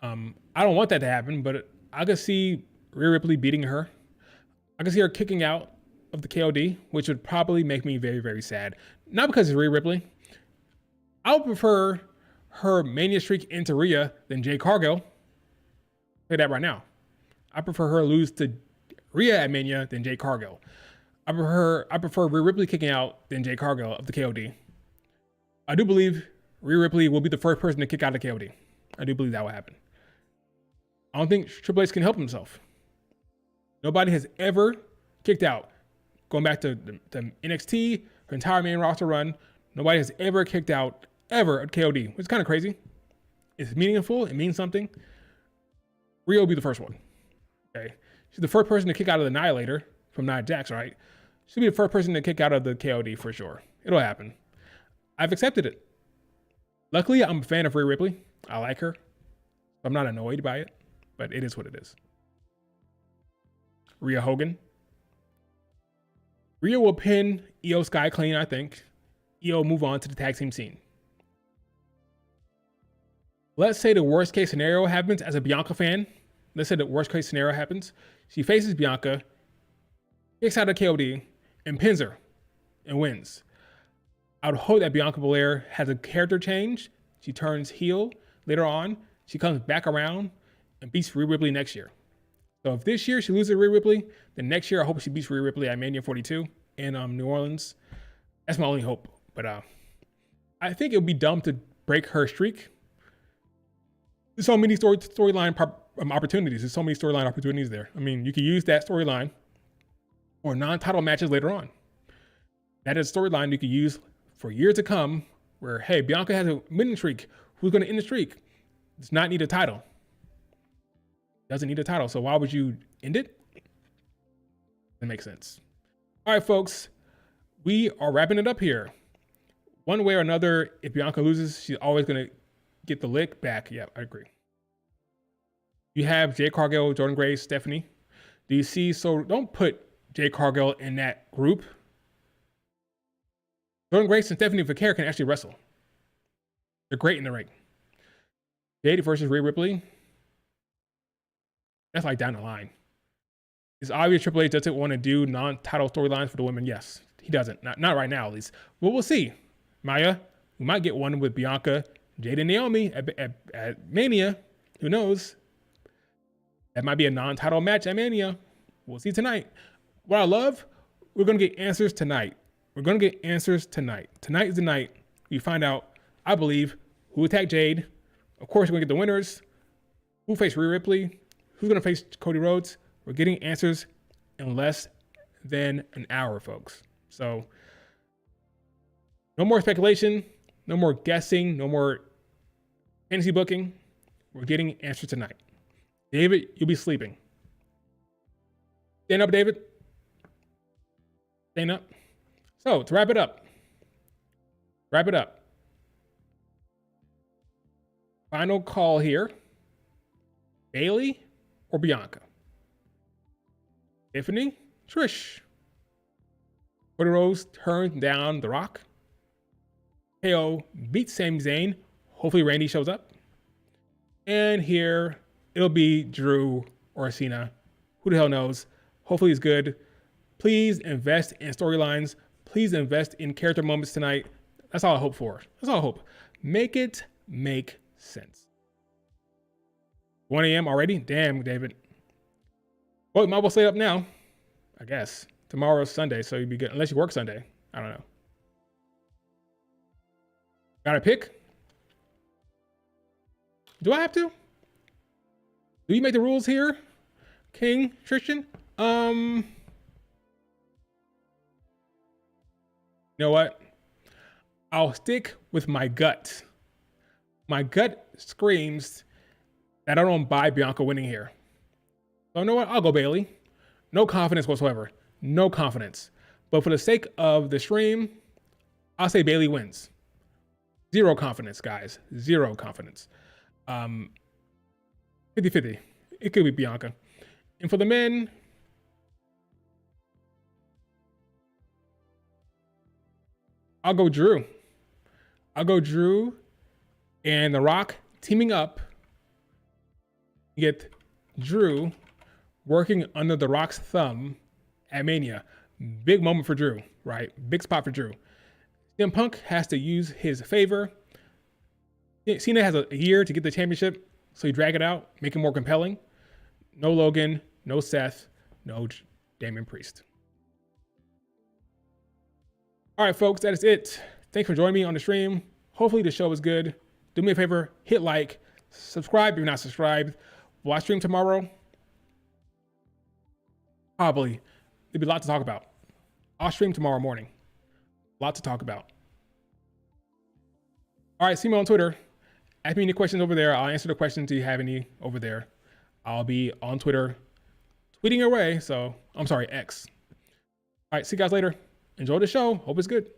I don't want that to happen, but I could see Rhea Ripley beating her. I could see her kicking out of the KOD, which would probably make me very, very sad. Not because of Rhea Ripley. I would prefer her Mania streak into Rhea than Jade Cargill. Say that right now. I prefer her lose to Rhea at Mania than Jade Cargill. I prefer Rhea Ripley kicking out than Jade Cargill of the KOD. I do believe Rhea Ripley will be the first person to kick out of the KOD. I do believe that will happen. I don't think Triple H can help himself. Nobody has ever kicked out. Going back to NXT, her entire main roster run, nobody has ever kicked out ever at KOD, which is kind of crazy. It's meaningful. It means something. Rhea will be the first one. Okay. She's the first person to kick out of the Annihilator from Nia Jax, right? She'll be the first person to kick out of the KOD for sure. It'll happen. I've accepted it. Luckily, I'm a fan of Rhea Ripley. I like her. I'm not annoyed by it, but it is what it is. Rhea Hogan. Rhea will pin Io Sky clean, I think. Io will move on to the tag team scene. Let's say the worst case scenario happens as a Bianca fan. Let's say the worst case scenario happens. She faces Bianca, kicks out of KOD, and pins her and wins. I would hope that Bianca Belair has a character change. She turns heel later on. She comes back around and beats Rhea Ripley next year. So if this year she loses Rhea Ripley, then next year I hope she beats Rhea Ripley at Mania 42 in New Orleans. That's my only hope. But I think it would be dumb to break her streak. There's so many storyline opportunities. There's so many storyline opportunities there. I mean, you can use that storyline for non-title matches later on. That is a storyline you can use for years to come where, hey, Bianca has a winning streak. Who's going to end the streak? Does not need a title. Doesn't need a title. So why would you end it? That makes sense. All right, folks, we are wrapping it up here. One way or another, if Bianca loses, she's always going to get the lick back. Yeah, I agree. You have Jade Cargill, Jordan Grace, Stephanie. Do you see? So don't put Jade Cargill in that group. Jordan Grace and Stephanie Vaquer can actually wrestle. They're great in the ring. Jade versus Rhea Ripley. That's like down the line. It's obvious Triple H doesn't want to do non-title storylines for the women. Yes, he doesn't. Not right now, at least. But we'll see. Maya, we might get one with Bianca, Jade, and Naomi at Mania. Who knows? That might be a non-title match at Mania. We'll see tonight. What I love, we're going to get answers tonight. We're going to get answers tonight. Tonight is the night we find out, I believe, who attacked Jade. Of course, we're going to get the winners. Who faced Rhea Ripley? Who's going to face Cody Rhodes? We're getting answers in less than an hour, folks. So no more speculation, no more guessing, no more fantasy booking. We're getting answers tonight. David, you'll be sleeping. Stand up, David. Stand up. So to wrap it up. Final call here. Bayley or Bianca? Tiffany, Trish. Cody Rhodes turns down The Rock. KO beats Sami Zayn. Hopefully Randy shows up. And here it'll be Drew or Cena. Who the hell knows? Hopefully it's good. Please invest in storylines. Please invest in character moments tonight. That's all I hope for. That's all I hope. Make it make sense. 1 a.m. already? Damn, David. Well, you might as well stay up now, I guess. Tomorrow's Sunday, so you'd be good. Unless you work Sunday. I don't know. Got to pick? Do I have to? Do you make the rules here, King Tristan? You know what? I'll stick with my gut. My gut screams that I don't buy Bianca winning here. So you know what? I'll go Bayley. No confidence whatsoever. No confidence. But for the sake of the stream, I'll say Bayley wins. Zero confidence, guys. Zero confidence. 50-50. It could be Bianca. And for the men, I'll go Drew. I'll go Drew and The Rock teaming up. Get Drew working under The Rock's thumb at Mania. Big moment for Drew, right? Big spot for Drew. CM Punk has to use his favor. Cena has a year to get the championship, so you drag it out, make it more compelling. No Logan, no Seth, no Damian Priest. All right, folks, that is it. Thanks for joining me on the stream. Hopefully the show was good. Do me a favor, hit like, subscribe if you're not subscribed. Will I stream tomorrow? Probably. There'll be a lot to talk about. I'll stream tomorrow morning. A lot to talk about. All right, see me on Twitter. Ask me any questions over there. I'll answer the questions. Do you have any over there? I'll be on Twitter tweeting away. So, I'm sorry, X. All right, see you guys later. Enjoy the show. Hope it's good.